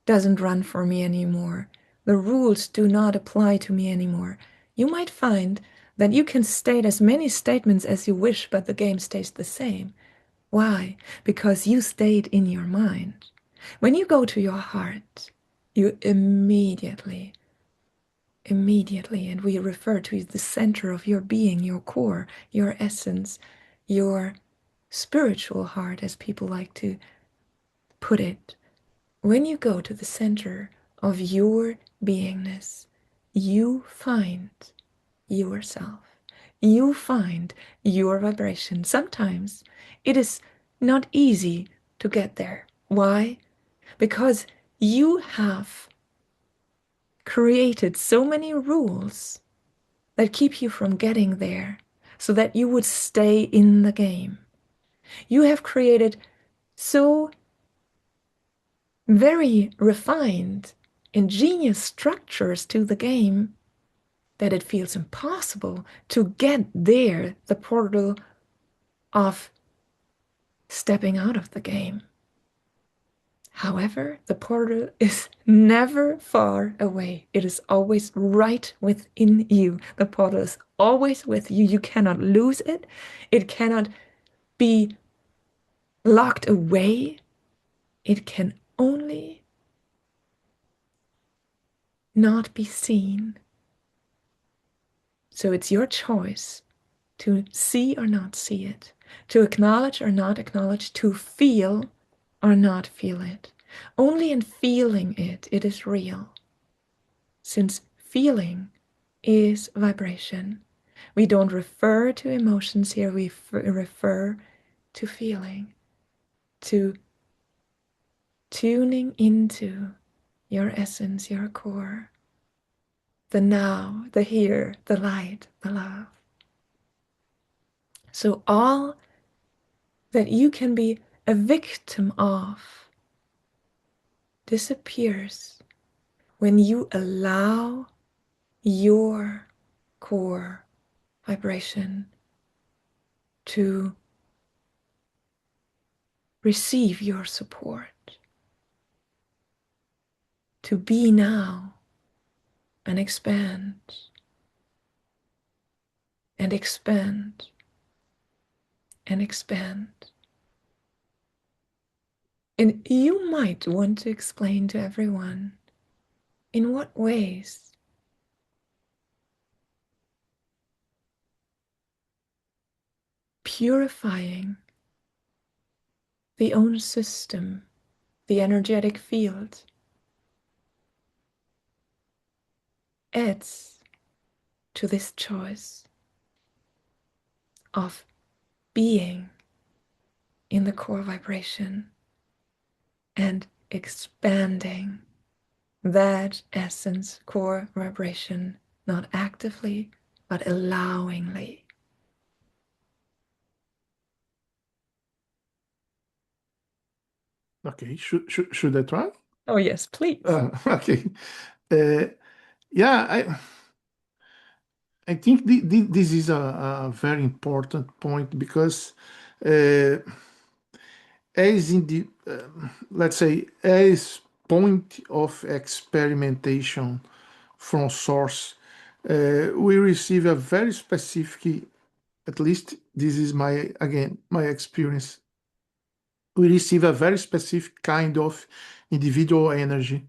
doesn't run for me anymore. The rules do not apply to me anymore. You might find that you can state as many statements as you wish, but the game stays the same. Why? Because you stayed in your mind. When you go to your heart, you immediately, and we refer to the center of your being, your core, your essence, your spiritual heart, as people like to put it. When you go to the center of your beingness, you find yourself. You find your vibration. Sometimes it is not easy to get there. Why? Because you have created so many rules that keep you from getting there so that you would stay in the game. You have created so very refined, ingenious structures to the game that it feels impossible to get there, the portal of stepping out of the game. However, the portal is never far away. It is always right within you. The portal is always with you. You cannot lose it. It cannot be locked away. It can only not be seen. So it's your choice to see or not see it, to acknowledge or not acknowledge, to feel or not feel it. Only in feeling it, it is real. Since feeling is vibration. We don't refer to emotions here, we refer to feeling, to tuning into your essence, your core, the now, the here, the light, the love. So all that you can be a victim of disappears when you allow your core vibration to receive your support, to be now and expand and expand and expand. And you might want to explain to everyone in what ways purifying the own system, the energetic field, adds to this choice of being in the core vibration and expanding that essence core vibration, not actively, but allowingly. Okay, should I try? Oh, yes, please. Okay. Uh, yeah, I think this is a very important point because uh, as in the let's say as point of experimentation from source, we receive a very specific, at least this is my again my experience, we receive a very specific kind of individual energy.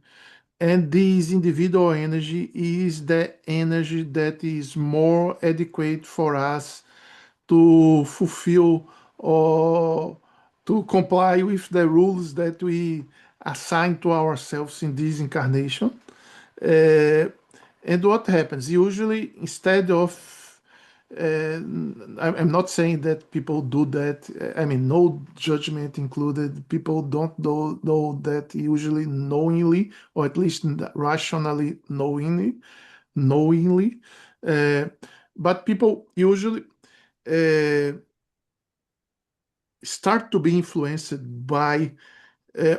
And this individual energy is the energy that is more adequate for us to fulfill or to comply with the rules that we assign to ourselves in this incarnation. Uh, and what happens? Usually, instead of I'm not saying that people do that. I mean, no judgment included. People don't know that usually knowingly, or at least rationally knowingly. Uh, but people usually uh, start to be influenced by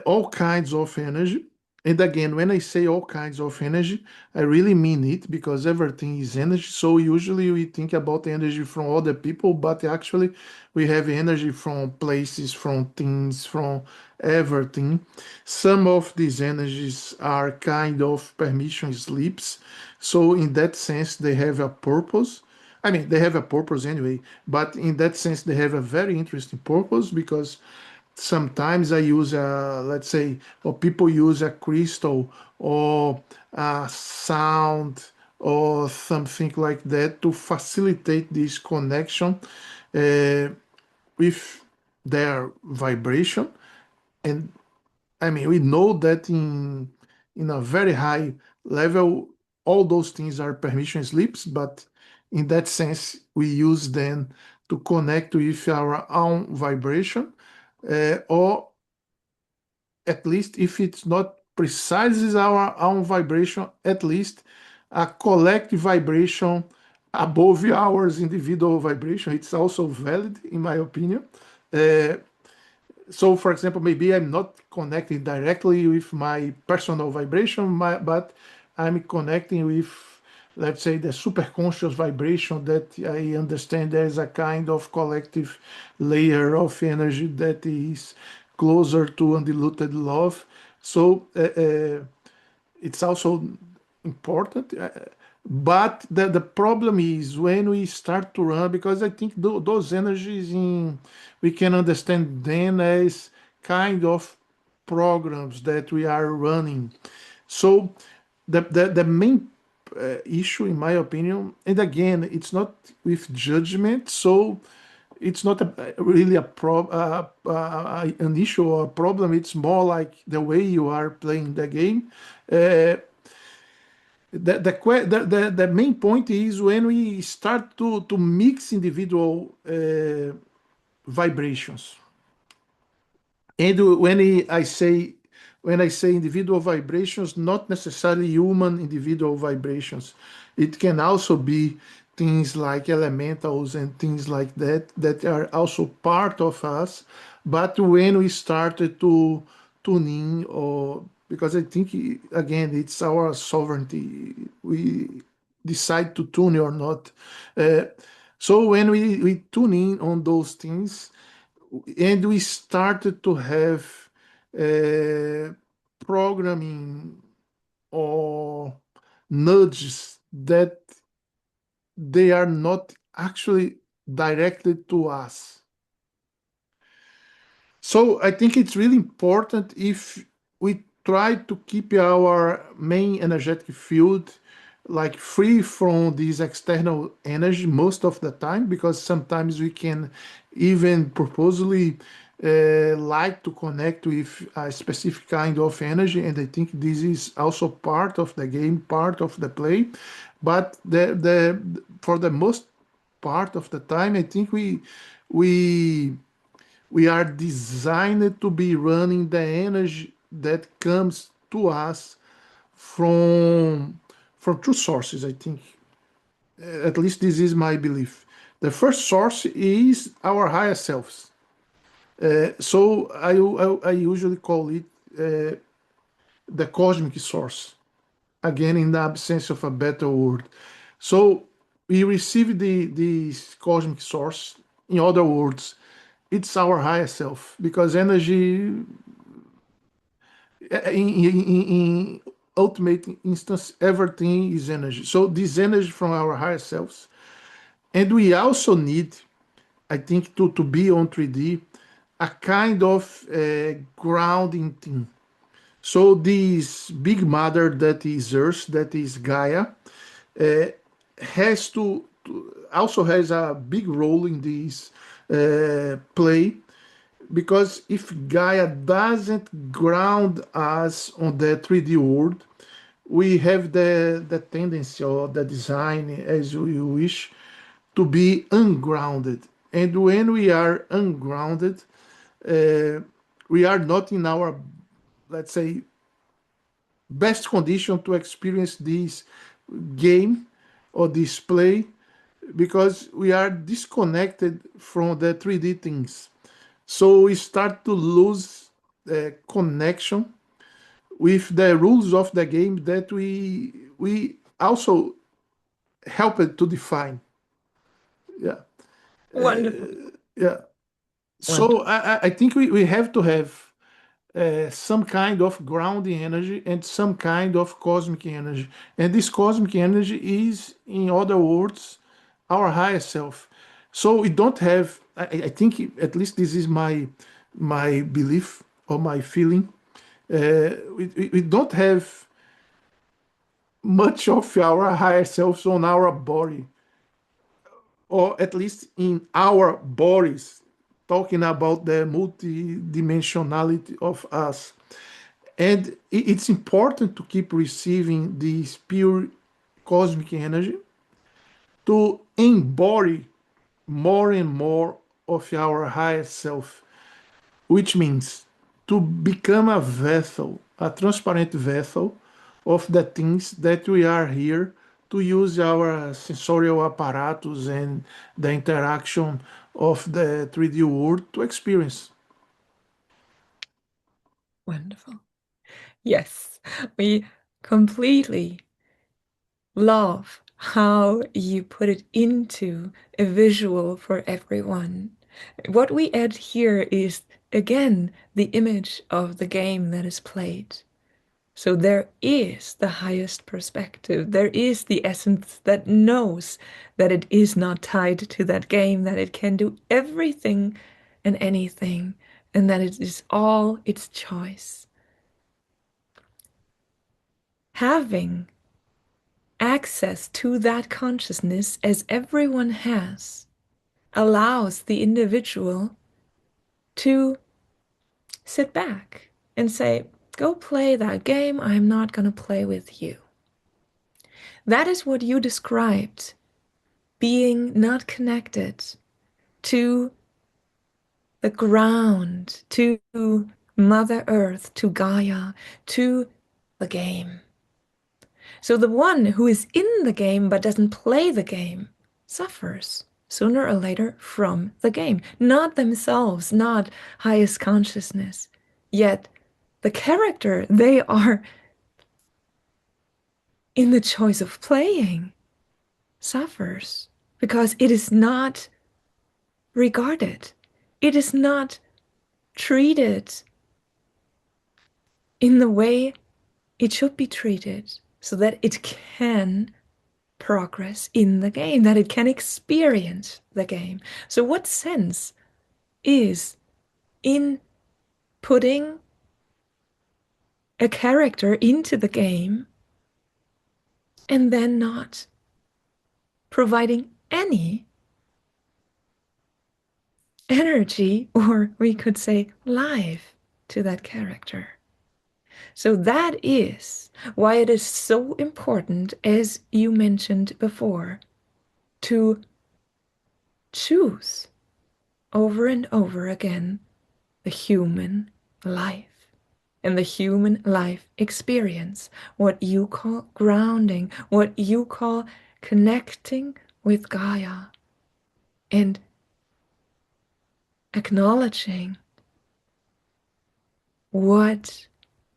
all kinds of energy. And again, when I say all kinds of energy, I really mean it because everything is energy. So usually we think about energy from other people, but actually we have energy from places, from things, from everything. Some of these energies are kind of permission slips. So in that sense, they have a purpose. I mean, they have a purpose anyway, but in that sense, they have a very interesting purpose because sometimes I use let's say, or people use a crystal or a sound or something like that to facilitate this connection uh, with their vibration. And I mean, we know that in a very high level, all those things are permission slips, but in that sense, we use them to connect with our own vibration, or at least if it's not precisely our own vibration, at least a collective vibration above ours individual vibration. It's also valid, in my opinion. Uh, so for example, maybe I'm not connecting directly with my personal vibration, but I'm connecting with, let's say, the superconscious vibration that I understand there is a kind of collective layer of energy that is closer to undiluted love. So it's also important. But the problem is when we start to run, because I think those energies we can understand them as kind of programs that we are running. So the main issue, in my opinion, and again, it's not with judgment, so it's not really an issue or a problem. It's more like the way you are playing the game. Uh, the main point is when we start to mix individual vibrations. And when I say individual vibrations, not necessarily human individual vibrations. It can also be things like elementals and things like that that are also part of us. But when we started to tune in, or because I think again it's our sovereignty, we decide to tune or not. Uh, so when we tune in on those things and we started to have uh, programming or nudges that they are not actually directed to us. So I think it's really important if we try to keep our main energetic field like free from this external energy most of the time, because sometimes we can even purposely like to connect with a specific kind of energy, and I think this is also part of the game, part of the play. But the for the most part of the time, I think we we are designed to be running the energy that comes to us from two sources. I think, at least this is my belief. The first source is our higher selves. So I usually call it the cosmic source, again in the absence of a better word. So we receive this cosmic source. In other words, it's our higher self, because energy in ultimate instance, everything is energy. So this energy from our higher selves, and we also need, I think, to be on 3D, a kind of grounding thing. So this big mother that is Earth, that is Gaia, uh, has also has a big role in this play, because if Gaia doesn't ground us on the 3D world, we have the tendency or the design, as you wish, to be ungrounded. And when we are ungrounded, uh, we are not in our, let's say, best condition to experience this game or this play because we are disconnected from the 3D things. So we start to lose connection with the rules of the game that we also helped to define. Yeah, Wonderful. yeah. So Wonderful. I think we have to have some kind of grounding energy and some kind of cosmic energy. And this cosmic energy is, in other words, our higher self. So we don't have, I think, at least this is my belief or my feeling. We don't have much of our higher selves on our body, or at least in our bodies, talking about the multidimensionality of us. And it's important to keep receiving this pure cosmic energy to embody more and more of our higher self, which means to become a vessel, a transparent vessel of the things that we are here to use our sensorial apparatus and the interaction of the 3D world to experience. Wonderful. Yes, we completely love how you put it into a visual for everyone. What we add here is, again, the image of the game that is played. So there is the highest perspective. There is the essence that knows that it is not tied to that game, that it can do everything and anything, and that it is all its choice. Having access to that consciousness, as everyone has, allows the individual to sit back and say, go play that game. I'm not going to play with you. That is what you described, being not connected to the ground, to Mother Earth, to Gaia, to the game. So the one who is in the game but doesn't play the game suffers sooner or later from the game, not themselves, not highest consciousness. Yet the character they are in the choice of playing suffers because it is not regarded. It is not treated in the way it should be treated so that it can progress in the game, that it can experience the game. So, what sense is in putting a character into the game and then not providing any energy, or we could say life, to that character? So that is why it is so important, as you mentioned before, to choose over and over again the human life and the human life experience, what you call grounding, what you call connecting with Gaia, and acknowledging what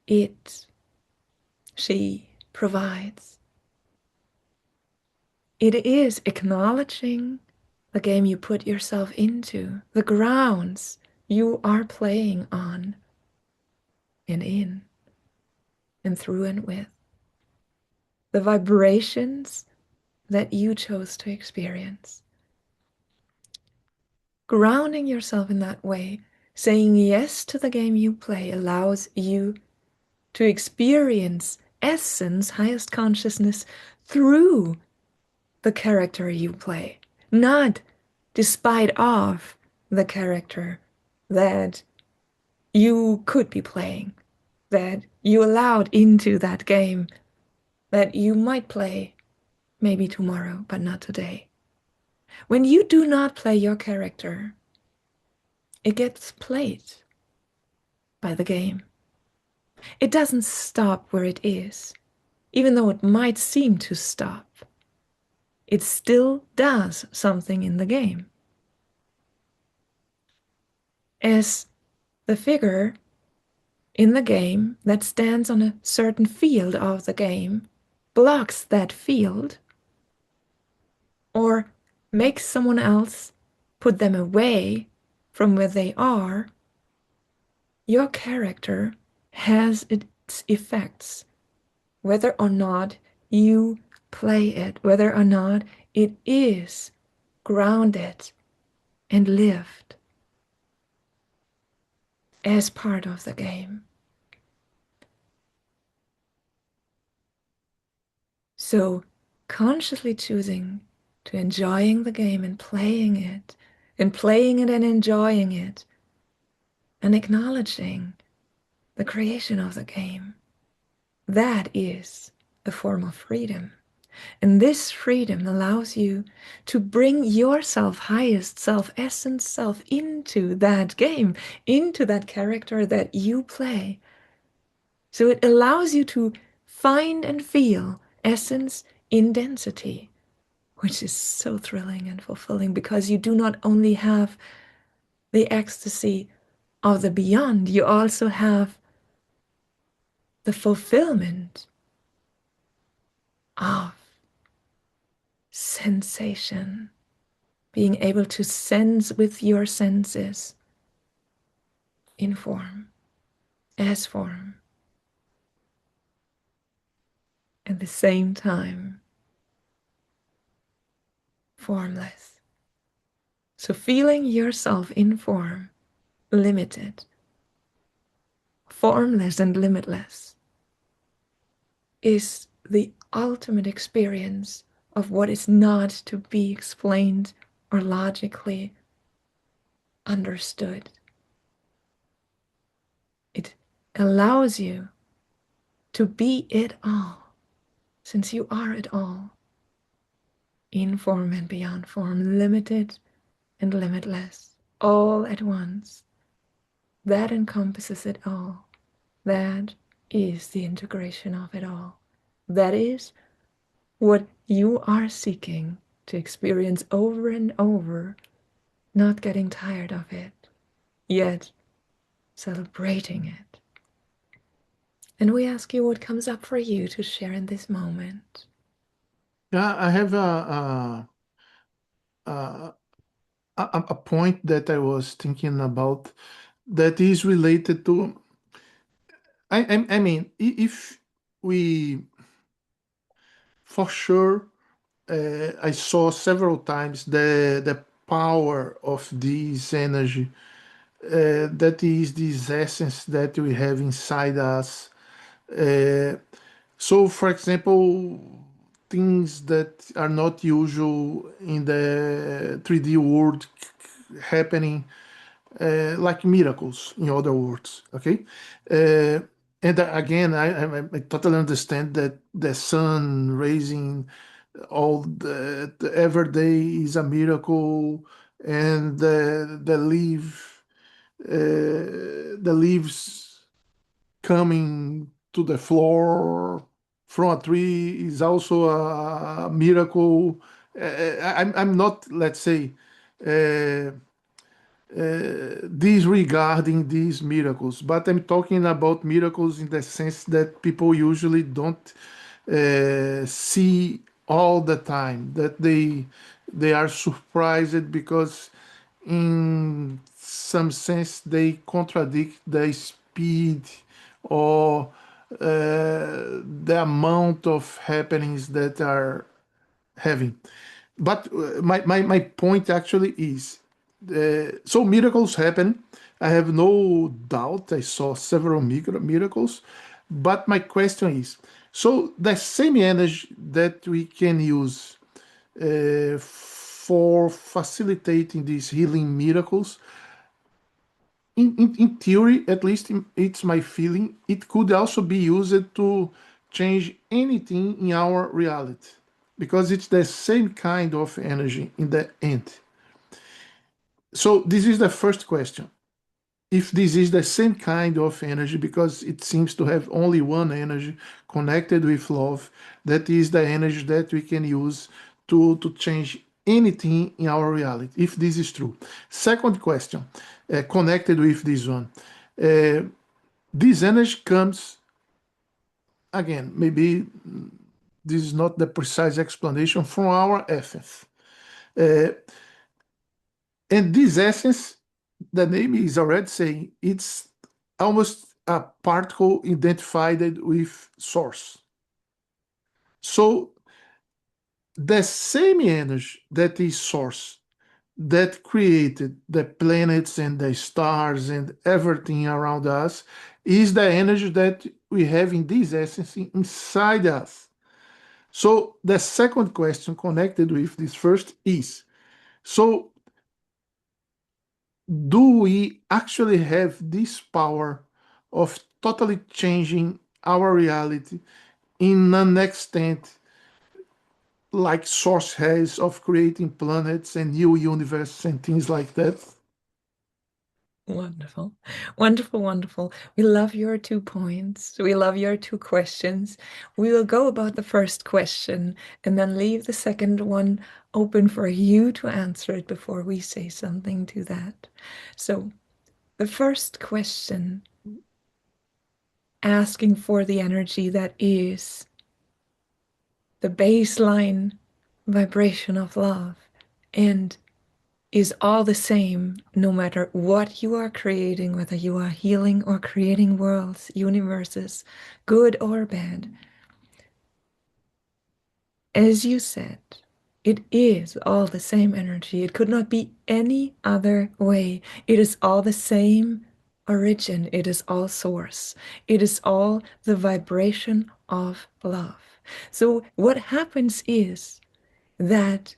it, she provides. It is acknowledging the game you put yourself into, the grounds you are playing on and in and through and with, the vibrations that you chose to experience. Grounding yourself in that way, saying yes to the game you play, allows you to experience essence, highest consciousness, through the character you play, not despite of the character that you could be playing, that you allowed into that game that you might play maybe tomorrow, but not today. When you do not play your character, it gets played by the game. It doesn't stop where it is, even though it might seem to stop. It still does something in the game. As the figure in the game that stands on a certain field of the game blocks that field or makes someone else put them away from where they are, your character has its effects, whether or not you play it, whether or not it is grounded and lived as part of the game. So, consciously choosing to enjoying the game and playing it and enjoying it, and acknowledging the creation of the game, that is a form of freedom. And this freedom allows you to bring yourself, highest self, essence self into that game, into that character that you play. So it allows you to find and feel essence in density, which is so thrilling and fulfilling because you do not only have the ecstasy of the beyond, you also have the fulfillment of sensation, being able to sense with your senses in form, as form, at the same time, formless. So feeling yourself in form, limited, formless and limitless, is the ultimate experience of what is not to be explained or logically understood. It allows you to be it all, since you are it all, in form and beyond form, limited and limitless, all at once. That encompasses it all. That is the integration of it all. That is what you are seeking to experience over and over, not getting tired of it, yet celebrating it. And we ask you what comes up for you to share in this moment. Yeah, I have a, a point that I was thinking about that is related to, I mean, if we, for sure, I saw several times the power of this energy, that is this essence that we have inside us. Uh, so, for example, things that are not usual in the 3D world happening, like miracles, in other words. Okay. Uh, and again, I totally understand that the sun raising every day is a miracle, and the leaves coming to the floor from a tree is also a miracle. I'm not, let's say, uh, disregarding these miracles, but I'm talking about miracles in the sense that people usually don't see all the time, that they are surprised because in some sense they contradict the speed or the amount of happenings that are having. But my point actually is, so miracles happen. I have no doubt. I saw several miracles. But my question is, so the same energy that we can use for facilitating these healing miracles, in theory, at least it's my feeling, it could also be used to change anything in our reality. because it's the same kind of energy in the end. So this is the first question. If this is the same kind of energy, because it seems to have only one energy connected with love, that is the energy that we can use to change anything in our reality, if this is true. Second question, connected with this one. Uh, this energy comes, again, maybe this is not the precise explanation, from our essence. Uh, and this essence, the name is already saying, it's almost a particle identified with source. So the same energy that is source, that created the planets and the stars and everything around us, is the energy that we have in this essence inside us. So the second question connected with this first is, so do we actually have this power of totally changing our reality in an extent like Source has of creating planets and new universe and things like that? Wonderful. Wonderful, wonderful. We love your 2 points. We love your 2 questions. We will go about the first question and then leave the second one open for you to answer it before we say something to that. So, the first question, asking for the energy that is the baseline vibration of love and is all the same no matter what you are creating, whether you are healing or creating worlds, universes, good or bad. As you said, it is all the same energy. It could not be any other way. It is all the same origin. It is all source. It is all the vibration of love. So what happens is that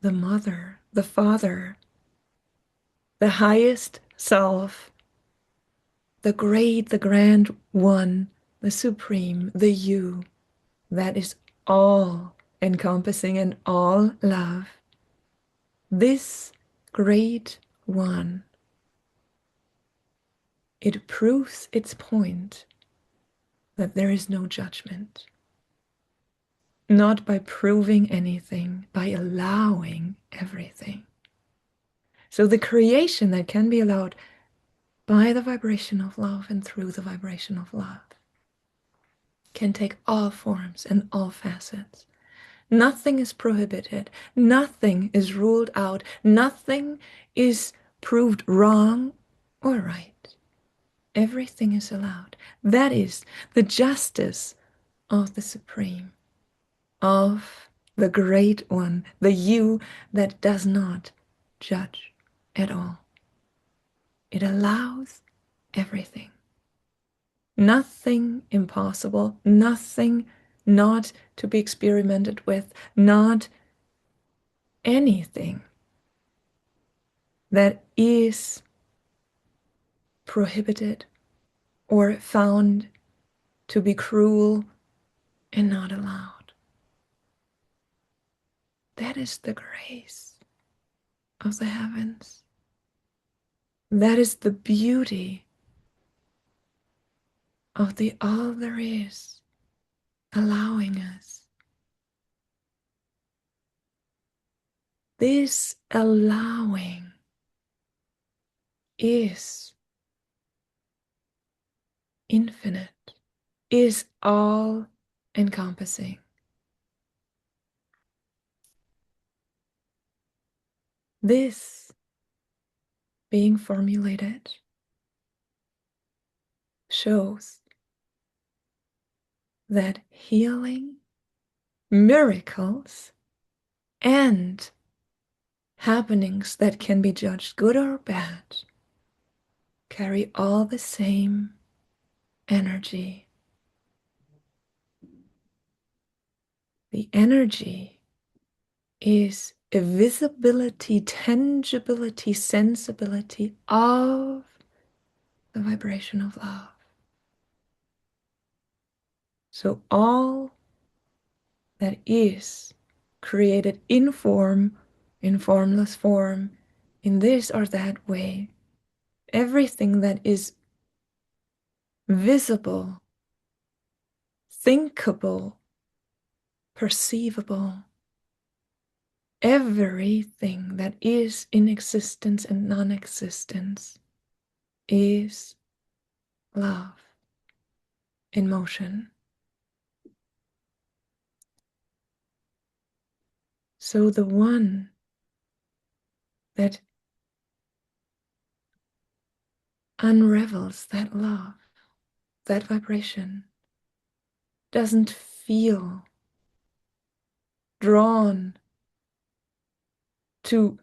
the mother, the father, the highest self, the great, the grand one, the supreme, the you, that is all encompassing and all love. This great one, it proves its point that there is no judgment, not by proving anything, by allowing everything. So the creation that can be allowed by the vibration of love and through the vibration of love can take all forms and all facets. Nothing is prohibited. Nothing is ruled out. Nothing is proved wrong or right. Everything is allowed. That is the justice of the Supreme, of the Great One, the you that does not judge at all. It allows everything. Nothing impossible, nothing not to be experimented with, not anything that is prohibited or found to be cruel and not allowed. That is the grace of the heavens. That is the beauty of the all there is, allowing us. This allowing is infinite, is all encompassing. This being formulated shows that healing, miracles, and happenings that can be judged good or bad carry all the same energy. The energy is a visibility, tangibility, sensibility of the vibration of love. So all that is created in form, in formless form, in this or that way. Everything that is visible, thinkable, perceivable, everything that is in existence and non existence is love in motion. So the one that unravels that love, that vibration, doesn't feel drawn to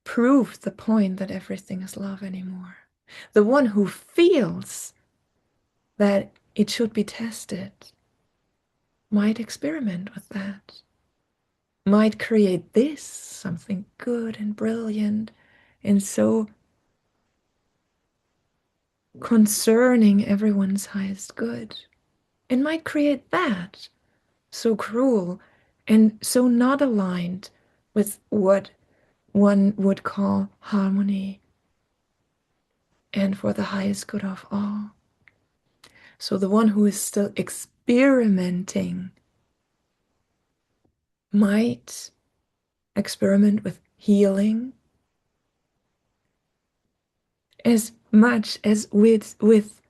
prove the point that everything is love anymore. The one who feels that it should be tested might experiment with that, might create this something good and brilliant and so concerning everyone's highest good, and might create that so cruel and so not aligned with what one would call harmony and for the highest good of all. So the one who is still experimenting might experiment with healing as much as with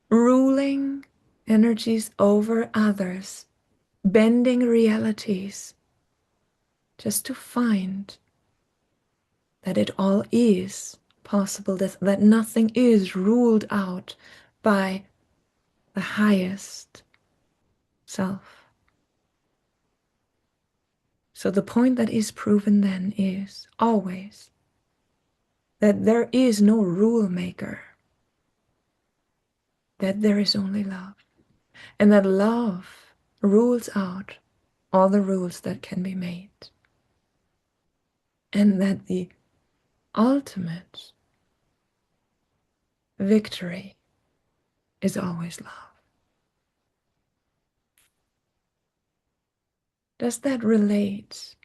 ruling energies over others, bending realities just to find that it all is possible, that nothing is ruled out by the highest self. So the point that is proven then is always that there is no rule maker, that there is only love, and that love rules out all the rules that can be made, and that the ultimate victory is always love. Does that relate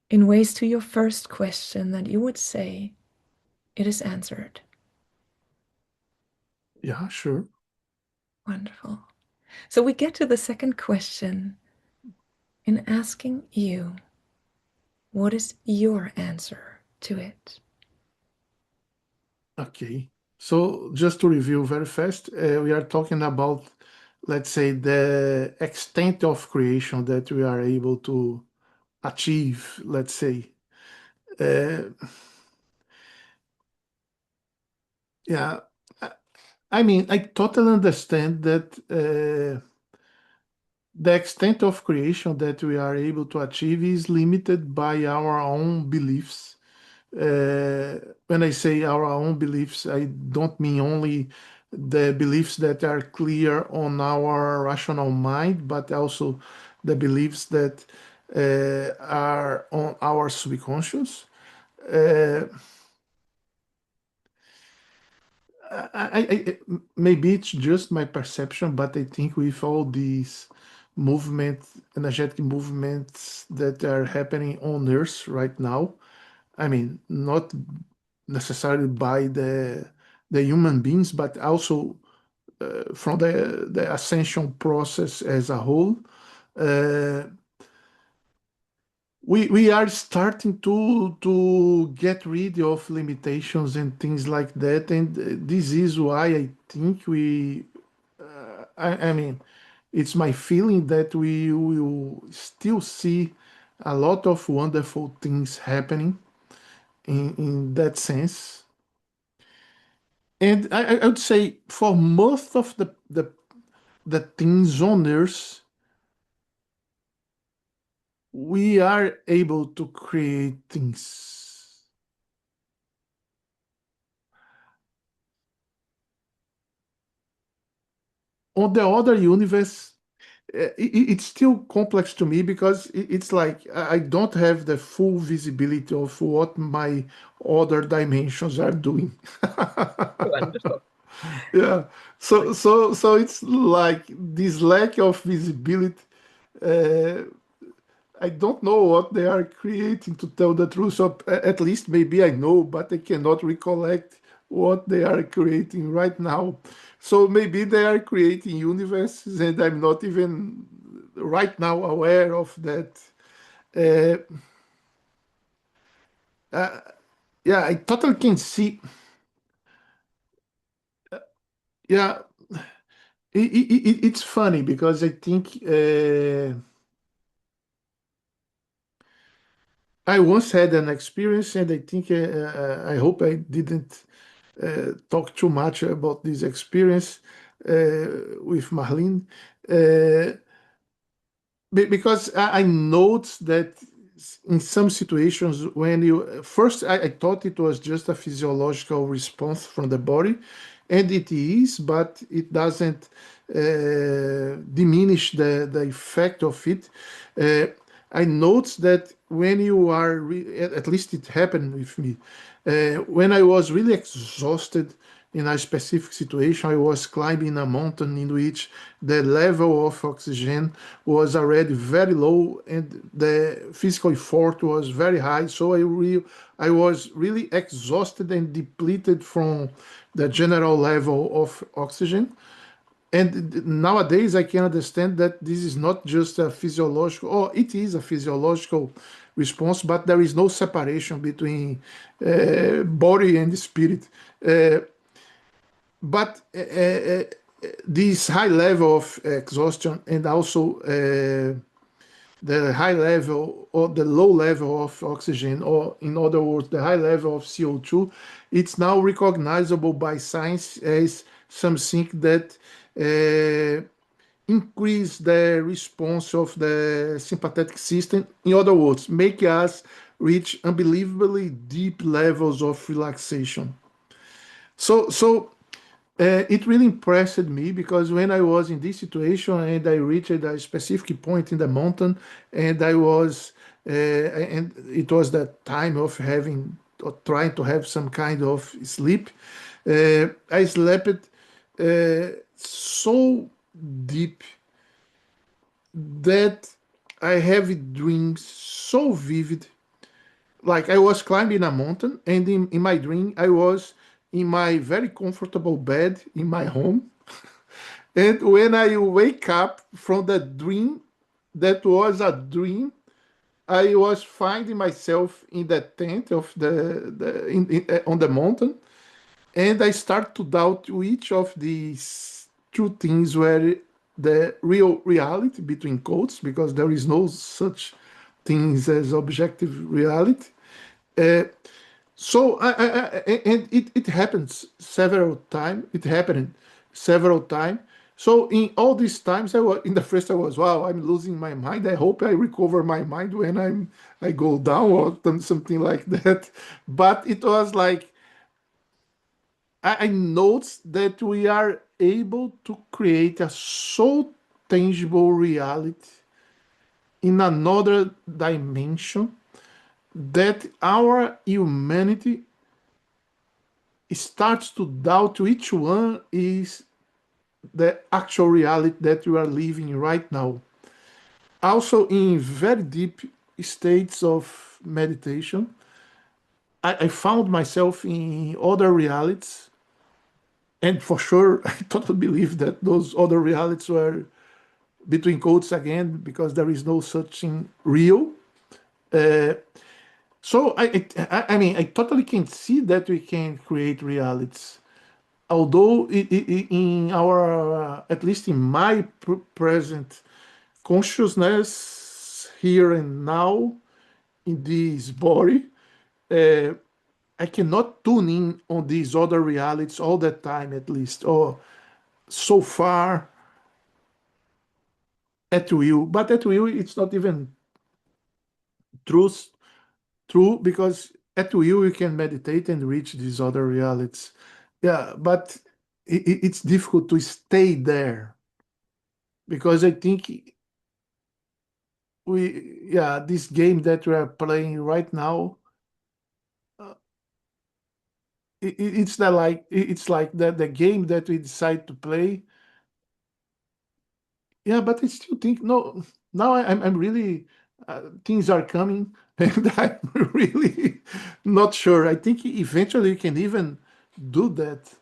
in ways to your first question that you would say it is answered? Yeah, sure. Wonderful. So we get to the second question in asking you, what is your answer to it? Okay. So just to review very fast, we are talking about, let's say, the extent of creation that we are able to achieve, let's say. Uh, yeah, I I mean, I totally understand that the extent of creation that we are able to achieve is limited by our own beliefs. When I say our own beliefs, I don't mean only the beliefs that are clear on our rational mind, but also the beliefs that are on our subconscious. Uh, maybe it's just my perception, but I think with all these energetic movements that are happening on Earth right now, I mean, not necessarily by the human beings, but also from the ascension process as a whole. Uh, we are starting to get rid of limitations and things like that, and this is why I think I mean, it's my feeling that we will still see a lot of wonderful things happening in that sense. And I would say for most of the things on Earth, we are able to create things. On the other universe, it's still complex to me because it's like I don't have the full visibility of what my other dimensions are doing. Wonderful. Yeah. So it's like this lack of visibility. Uh, I don't know what they are creating, to tell the truth. So at least maybe I know, but I cannot recollect what they are creating right now. So maybe they are creating universes, and I'm not even right now aware of that. Uh, yeah, I totally can see. Yeah, it's funny because I think I once had an experience, and I think I hope I didn't talk too much about this experience with Marlene. Uh, because I note that in some situations, when you first, I thought it was just a physiological response from the body, and it is, but it doesn't diminish the effect of it. Uh, I note that when you are, at least it happened with me, when I was really exhausted in a specific situation. I was climbing a mountain in which the level of oxygen was already very low and the physical effort was very high. So I was really exhausted and depleted from the general level of oxygen. And nowadays, I can understand that this is not just a physiological, or it is a physiological response, but there is no separation between body and spirit. Uh, but this high level of exhaustion, and also the high level or the low level of oxygen, or in other words, the high level of CO2, it's now recognizable by science as something that increase the response of the sympathetic system. In other words, make us reach unbelievably deep levels of relaxation. So it really impressed me, because when I was in this situation and I reached a specific point in the mountain, and and it was that time of having or trying to have some kind of sleep. I slept so deep that I have dreams so vivid. Like I was climbing a mountain, and in my dream, I was in my very comfortable bed in my home. And when I wake up from the dream, that was a dream, I was finding myself in the tent of on the mountain, and I start to doubt which of these two things were the real reality, between quotes, because there is no such things as objective reality. Uh, and it happens several times. It happened several times. So in all these times, I was in the first. I was, wow, I'm losing my mind. I hope I recover my mind when I go down, or something like that. But it was like I noticed that we are able to create a so tangible reality in another dimension, that our humanity starts to doubt which one is the actual reality that we are living right now. Also, in very deep states of meditation, I found myself in other realities. And for sure, I totally believe that those other realities were, between quotes again, because there is no such thing real. Uh, I mean, I totally can see that we can create realities. Although in our, at least in my present consciousness here and now in this body, uh, I cannot tune in on these other realities all the time, at least, or so far at will. But at will, it's not even truth true, because at will you can meditate and reach these other realities. Yeah, but it's difficult to stay there, because I think yeah, this game that we are playing right now, uh, it's like the game that we decide to play. Yeah, but I still think no. now I'm really things are coming, and I'm really not sure. I think eventually you can even do that.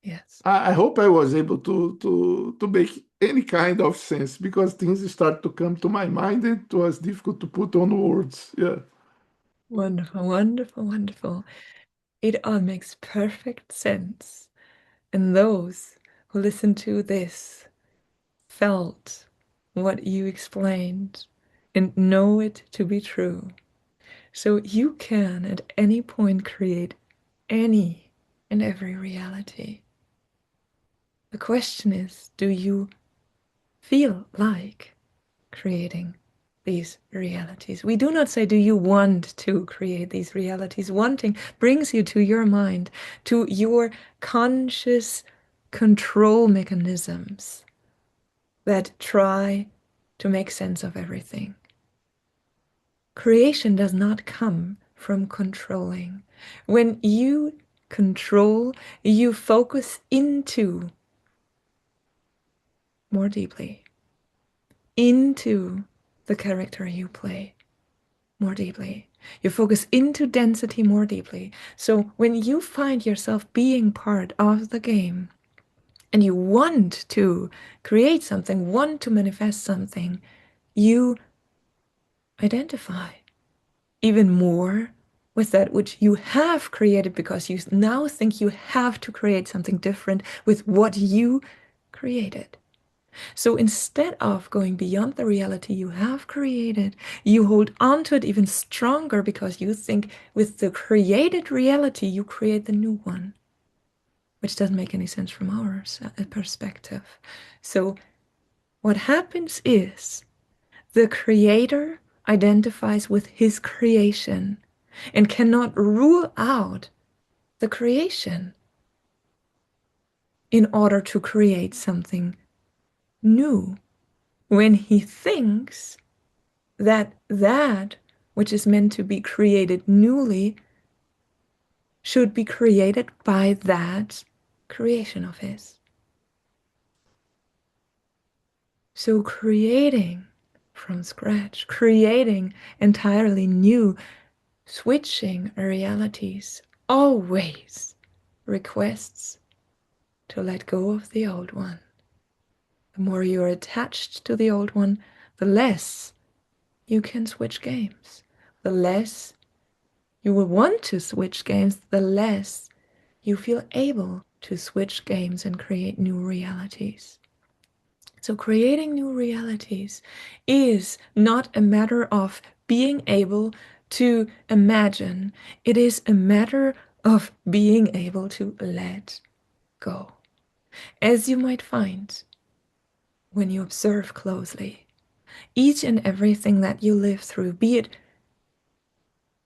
Yes. I hope I was able to make any kind of sense because things start to come to my mind and it was difficult to put on words. Yeah. Wonderful, wonderful, wonderful. It all makes perfect sense. And those who listen to this felt what you explained and know it to be true. So you can at any point create any and every reality. The question is, do you feel like creating these realities? We do not say, do you want to create these realities? Wanting brings you to your mind, to your conscious control mechanisms that try to make sense of everything. Creation does not come from controlling. When you control, you focus into more deeply, into the character you play more deeply. You focus into density more deeply. So when you find yourself being part of the game and you want to create something, want to manifest something, you identify even more with that which you have created because you now think you have to create something different with what you created. So instead of going beyond the reality you have created, you hold on to it even stronger because you think with the created reality, you create the new one, which doesn't make any sense from our perspective. So what happens is the creator identifies with his creation and cannot rule out the creation in order to create something new when he thinks that that which is meant to be created newly should be created by that creation of his. So creating from scratch, creating entirely new, switching realities always requests to let go of the old one. The more you're attached to the old one, the less you can switch games. The less you will want to switch games, the less you feel able to switch games and create new realities. So, creating new realities is not a matter of being able to imagine, it is a matter of being able to let go. As you might find when you observe closely, each and everything that you live through, be it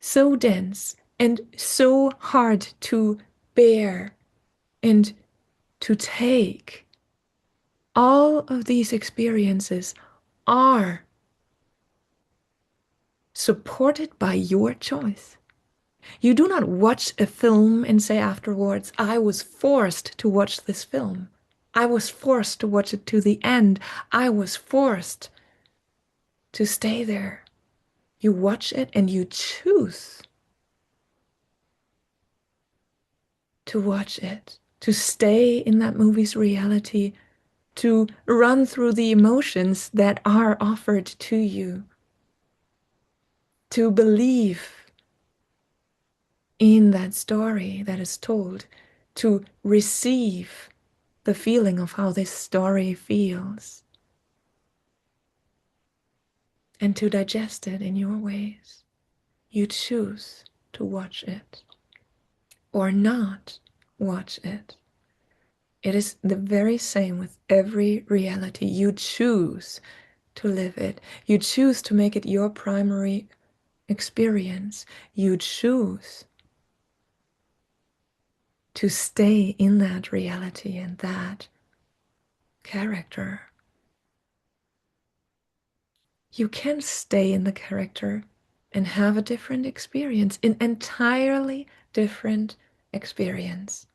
so dense and so hard to bear and to take, all of these experiences are supported by your choice. You do not watch a film and say afterwards, I was forced to watch this film. I was forced to watch it to the end. I was forced to stay there. You watch it and you choose to watch it, to stay in that movie's reality, to run through the emotions that are offered to you, to believe in that story that is told, to receive the feeling of how this story feels, and to digest it in your ways. You choose to watch it or not watch it. It is the very same with every reality. You choose to live it. You choose to make it your primary experience. You choose to stay in that reality and that character. You can stay in the character and have a different experience, an entirely different experience.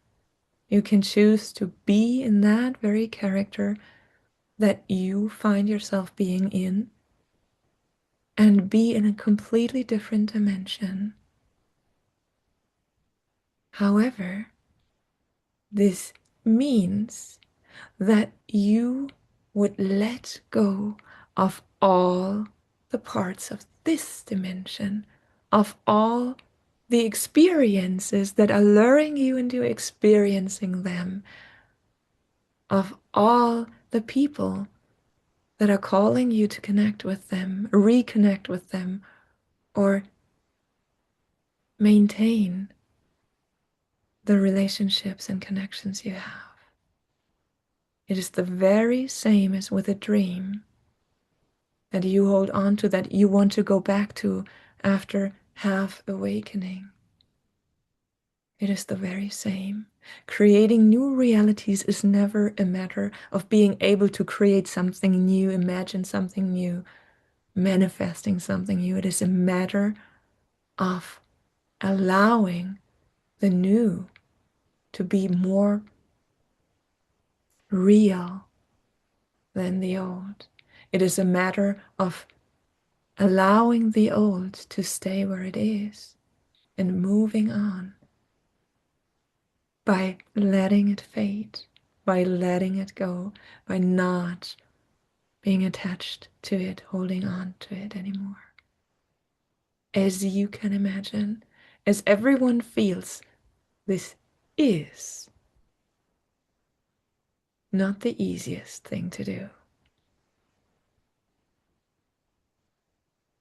You can choose to be in that very character that you find yourself being in and be in a completely different dimension. However, this means that you would let go of all the parts of this dimension, of all the experiences that are luring you into experiencing them, of all the people that are calling you to connect with them, reconnect with them, or maintain the relationships and connections you have. It is the very same as with a dream that you hold on to, that you want to go back to after half awakening. It is the very same. Creating new realities is never a matter of being able to create something new, imagine something new, manifesting something new. It is a matter of allowing the new to be more real than the old. It is a matter of allowing the old to stay where it is and moving on by letting it fade, by letting it go, by not being attached to it, holding on to it anymore. As you can imagine, as everyone feels, this is not the easiest thing to do.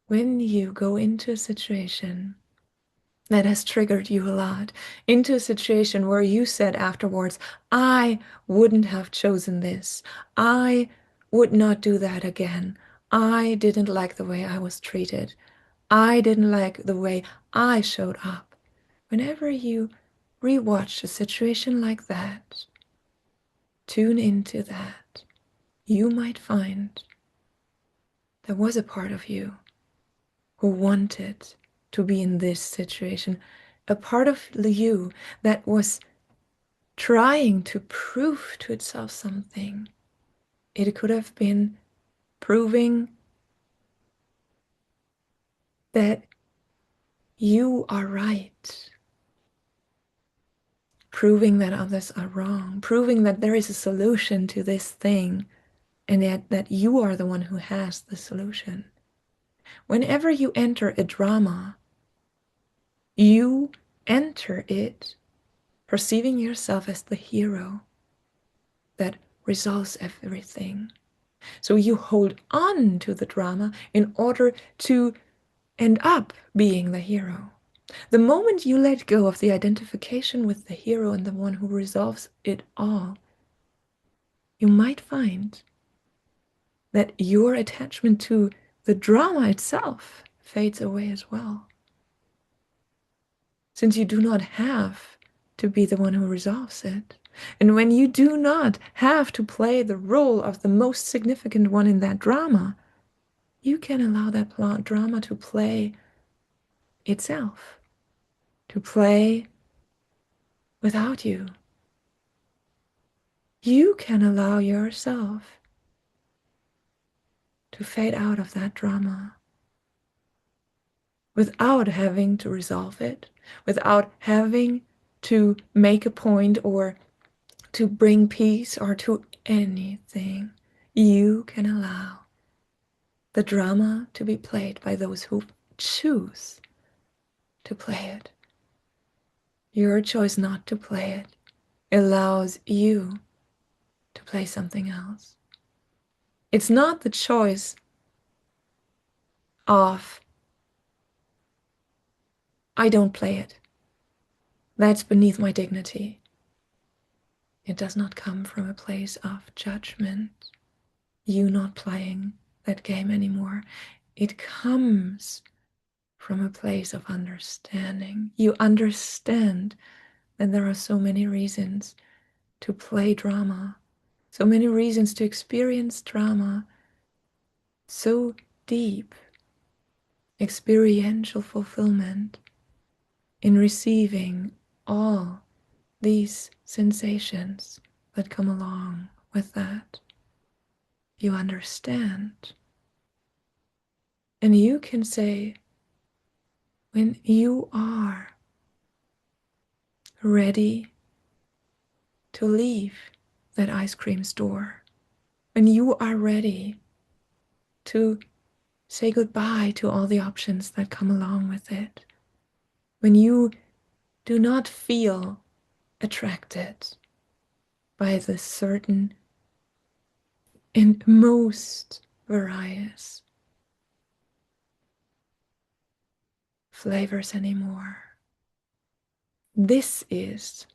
When you go into a situation that has triggered you a lot, into a situation where you said afterwards, I wouldn't have chosen this. I would not do that again. I didn't like the way I was treated. I didn't like the way I showed up. Whenever you rewatch a situation like that, tune into that. You might find there was a part of you who wanted to be in this situation, a part of you that was trying to prove to itself something. It could have been proving that you are right, proving that others are wrong, proving that there is a solution to this thing, and yet that you are the one who has the solution. Whenever you enter a drama, you enter it perceiving yourself as the hero that resolves everything. So you hold on to the drama in order to end up being the hero. The moment you let go of the identification with the hero and the one who resolves it all, you might find that your attachment to the drama itself fades away as well. Since you do not have to be the one who resolves it. And when you do not have to play the role of the most significant one in that drama, you can allow that drama to play itself, to play without you. You can allow yourself to fade out of that drama without having to resolve it, without having to make a point or to bring peace or to anything. You can allow the drama to be played by those who choose to play it. Your choice not to play it allows you to play something else. It's not the choice of, I don't play it. That's beneath my dignity. It does not come from a place of judgment, you not playing that game anymore. It comes from a place of understanding. You understand that there are so many reasons to play drama, so many reasons to experience drama, so deep experiential fulfillment in receiving all these sensations that come along with that. you understand. And you can say, when you are ready to leave that ice cream store, when you are ready to say goodbye to all the options that come along with it, when you do not feel attracted by the certain and most various flavors anymore. This is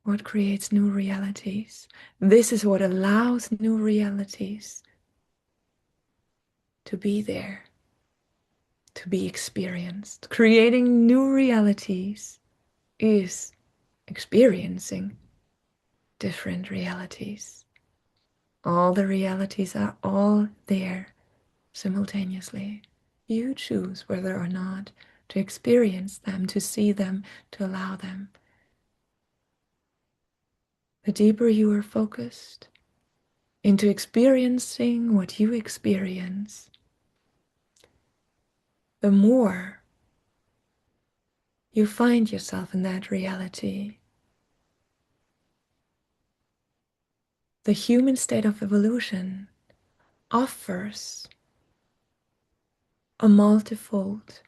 what creates new realities. This is what allows new realities to be there, to be experienced. Creating new realities is experiencing different realities. All the realities are all there simultaneously. You choose whether or not to experience them, to see them, to allow them. The deeper you are focused into experiencing what you experience, the more you find yourself in that reality. The human state of evolution offers a multifold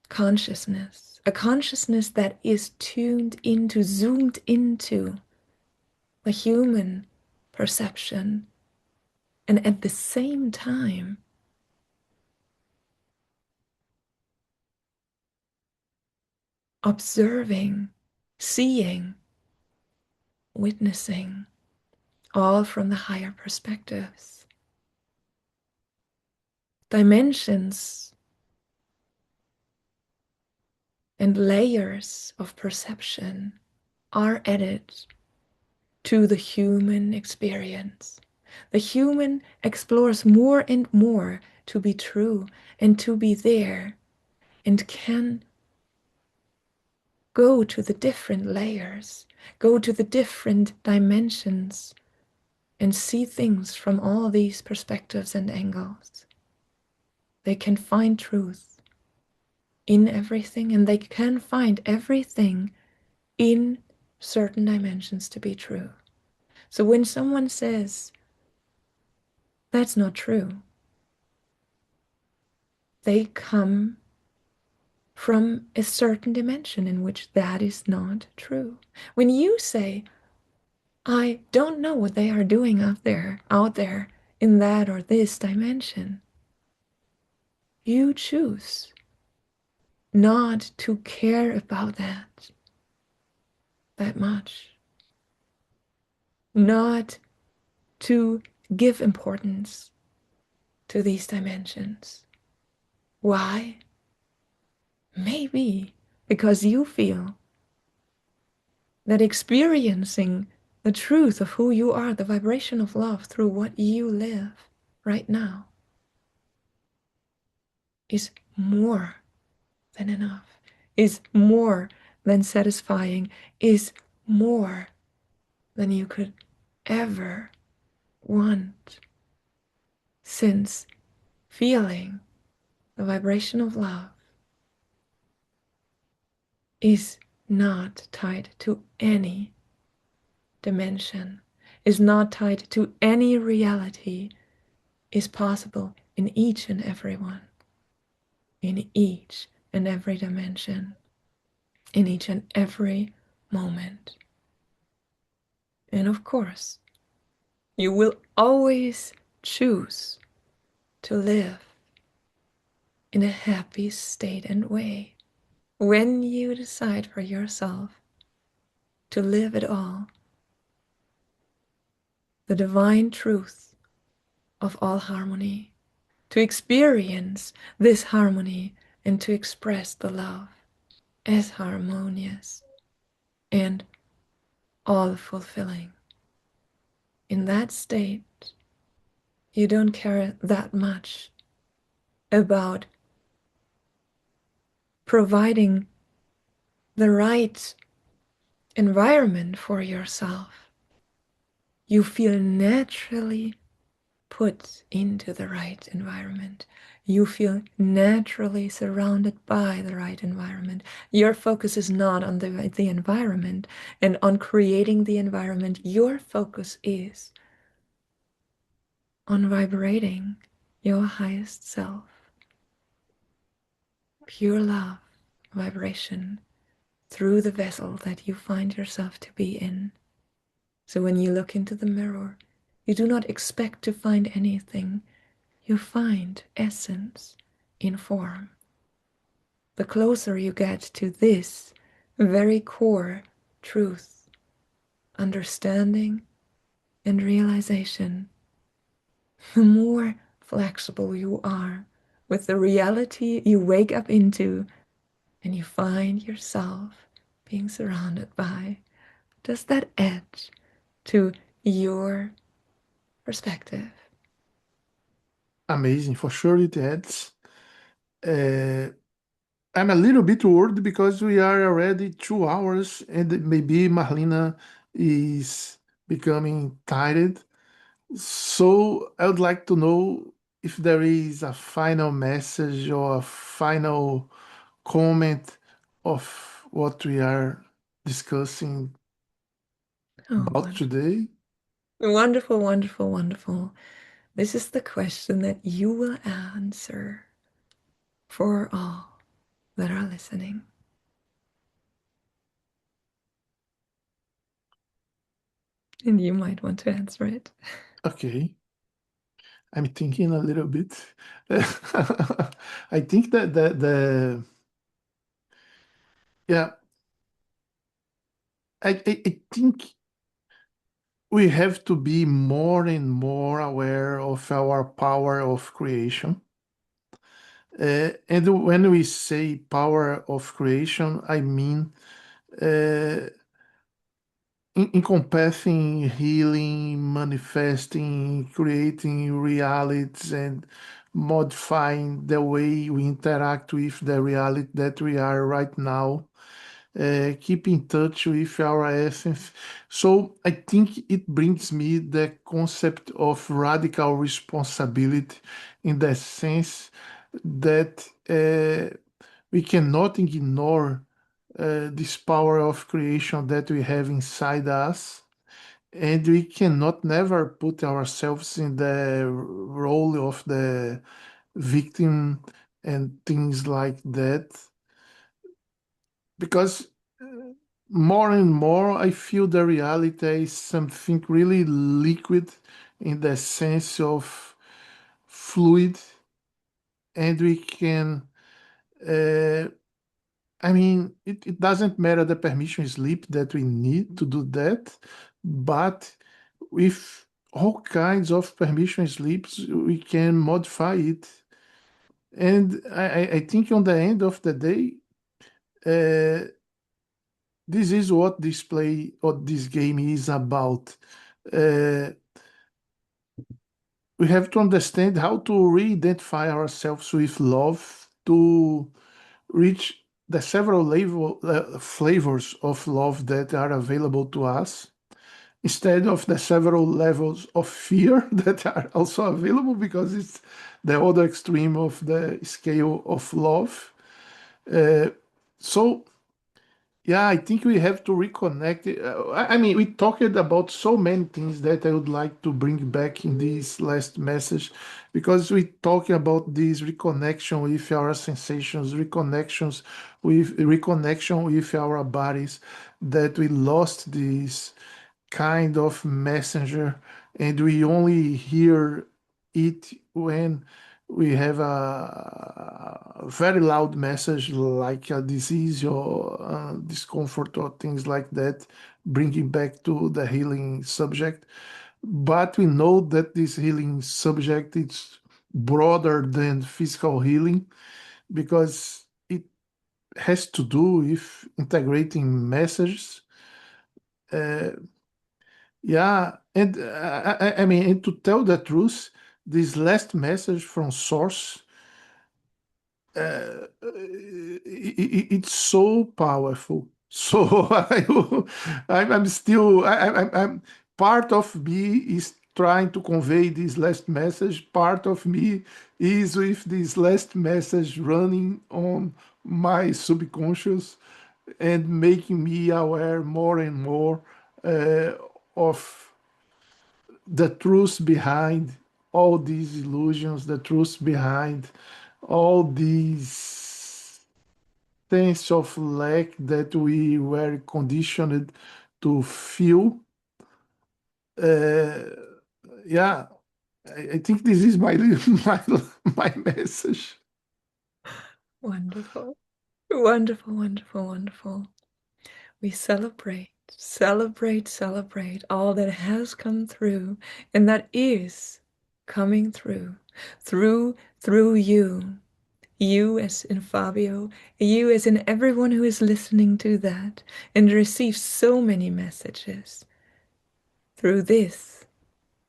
consciousness, a consciousness that is tuned into, zoomed into the human perception, and at the same time observing, seeing, witnessing, all from the higher perspectives. Dimensions and layers of perception are added to the human experience. The human explores more and more to be true and to be there, and can go to the different layers, go to the different dimensions, and see things from all these perspectives and angles. They can find truth in everything, and they can find everything in certain dimensions to be true. So when someone says, that's not true, they come from a certain dimension in which that is not true. When you say, I don't know what they are doing out there in that or this dimension, you choose not to care about that much, not to give importance to these dimensions. Why? Maybe because you feel that experiencing the truth of who you are, the vibration of love through what you live right now, is more than enough, is more than satisfying, is more than you could ever want. Since feeling the vibration of love is not tied to any dimension, is not tied to any reality, is possible in each and every one, in each and every dimension, in each and every moment. And of course, you will always choose to live in a happy state and way when you decide for yourself to live it all, the divine truth of all harmony, to experience this harmony and to express the love as harmonious and all fulfilling. In that state, you don't care that much about providing the right environment for yourself. You feel naturally put into the right environment. You feel naturally surrounded by the right environment. Your focus is not on the environment and on creating the environment. Your focus is on vibrating your highest self, pure love vibration through the vessel that you find yourself to be in. So when you look into the mirror, you do not expect to find anything. You find essence in form. The closer you get to this very core truth, understanding, and realization, the more flexible you are with the reality you wake up into and you find yourself being surrounded by. Does that add to your perspective? Amazing, for sure it adds. Uh, I'm a little bit worried because we are already 2 hours and maybe Marlena is becoming tired. So I would like to know if there is a final message or a final comment of what we are discussing Oh, about wonderful. today. Wonderful, wonderful, wonderful. This is the question that you will answer for all that are listening. And you might want to answer it. Okay, I'm thinking a little bit. I think that yeah, I think we have to be more and more aware of our power of creation. And when we say power of creation, I mean uh, encompassing healing, manifesting, creating realities, and modifying the way we interact with the reality that we are right now. Keep in touch with our essence. So I think it brings me the concept of radical responsibility in the sense that we cannot ignore this power of creation that we have inside us. And we cannot never put ourselves in the role of the victim and things like that. Because more and more I feel the reality is something really liquid in the sense of fluid, and we can uh, it doesn't matter the permission slip that we need to do that, but with all kinds of permission slips, we can modify it. And I think on the end of the day, uh, this is what this play or this game is about. Uh, we have to understand how to re-identify ourselves with love to reach the several flavors of love that are available to us instead of the several levels of fear that are also available because it's the other extreme of the scale of love. Uh, so yeah, I think we have to reconnect. I mean, we talked about so many things that I would like to bring back in this last message because we talk about this reconnection with our sensations, reconnection with our bodies, that we lost this kind of messenger and we only hear it when we have a very loud message like a disease or discomfort or things like that, bringing back to the healing subject. But we know that this healing subject is broader than physical healing because it has to do with integrating messages. Uh, yeah, and I mean, and to tell the truth, this last message from Source, it's so powerful. So I'm still, I'm part of me is trying to convey this last message. Part of me is with this last message running on my subconscious and making me aware more and more uh, of the truth behind all these illusions, the truth behind all these sense of lack that we were conditioned to feel. Uh, yeah, I think this is my my my message. Wonderful. Wonderful, wonderful, wonderful. We celebrate, celebrate, celebrate all that has come through and that is coming through you. You as in Fabio, you as in everyone who is listening to that and receives so many messages through this,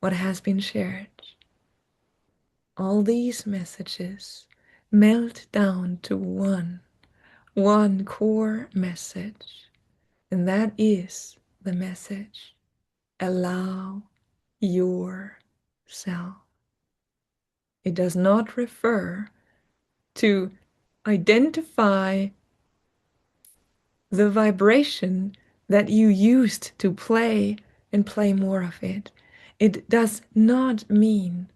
what has been shared. All these messages melt down to one core message, and that is the message: allow yourself. It does not refer to identify the vibration that you used to play and play more of it. It does not mean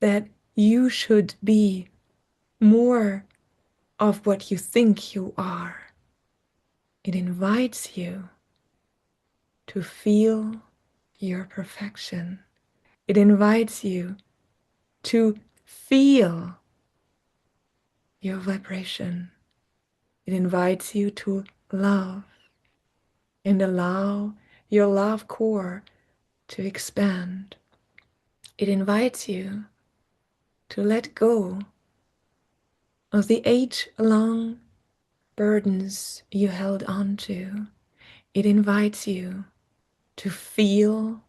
that you should be more of what you think you are. It invites you to feel your perfection. It invites you to feel your vibration. It invites you to love and allow your love core to expand. It invites you to let go of the age-long burdens you held on to. It invites you to feel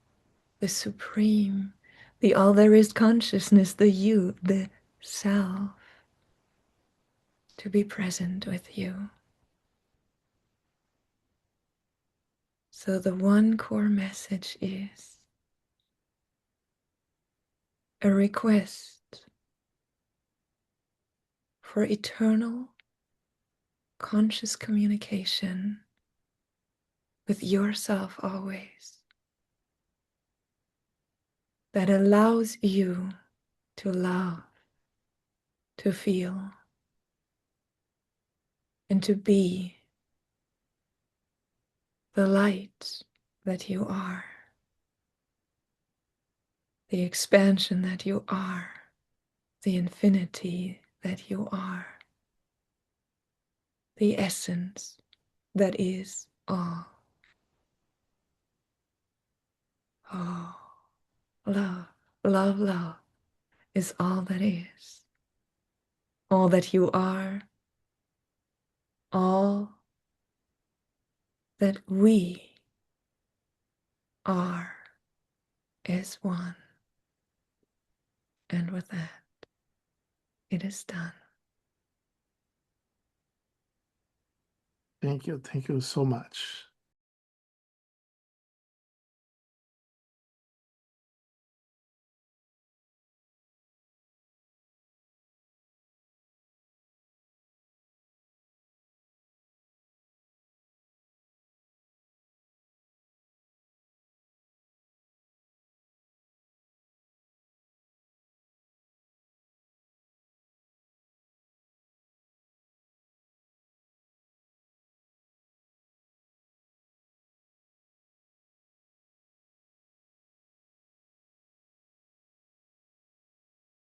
the supreme, the all there is consciousness, the you, the self, to be present with you. So the one core message is a request for eternal conscious communication with yourself always, that allows you to love, to feel, and to be the light that you are, the expansion that you are, the infinity that you are, the essence that is all. Oh, love, love, love is all that is, all that you are, all that we are is one. And with that, it is done. Thank you so much.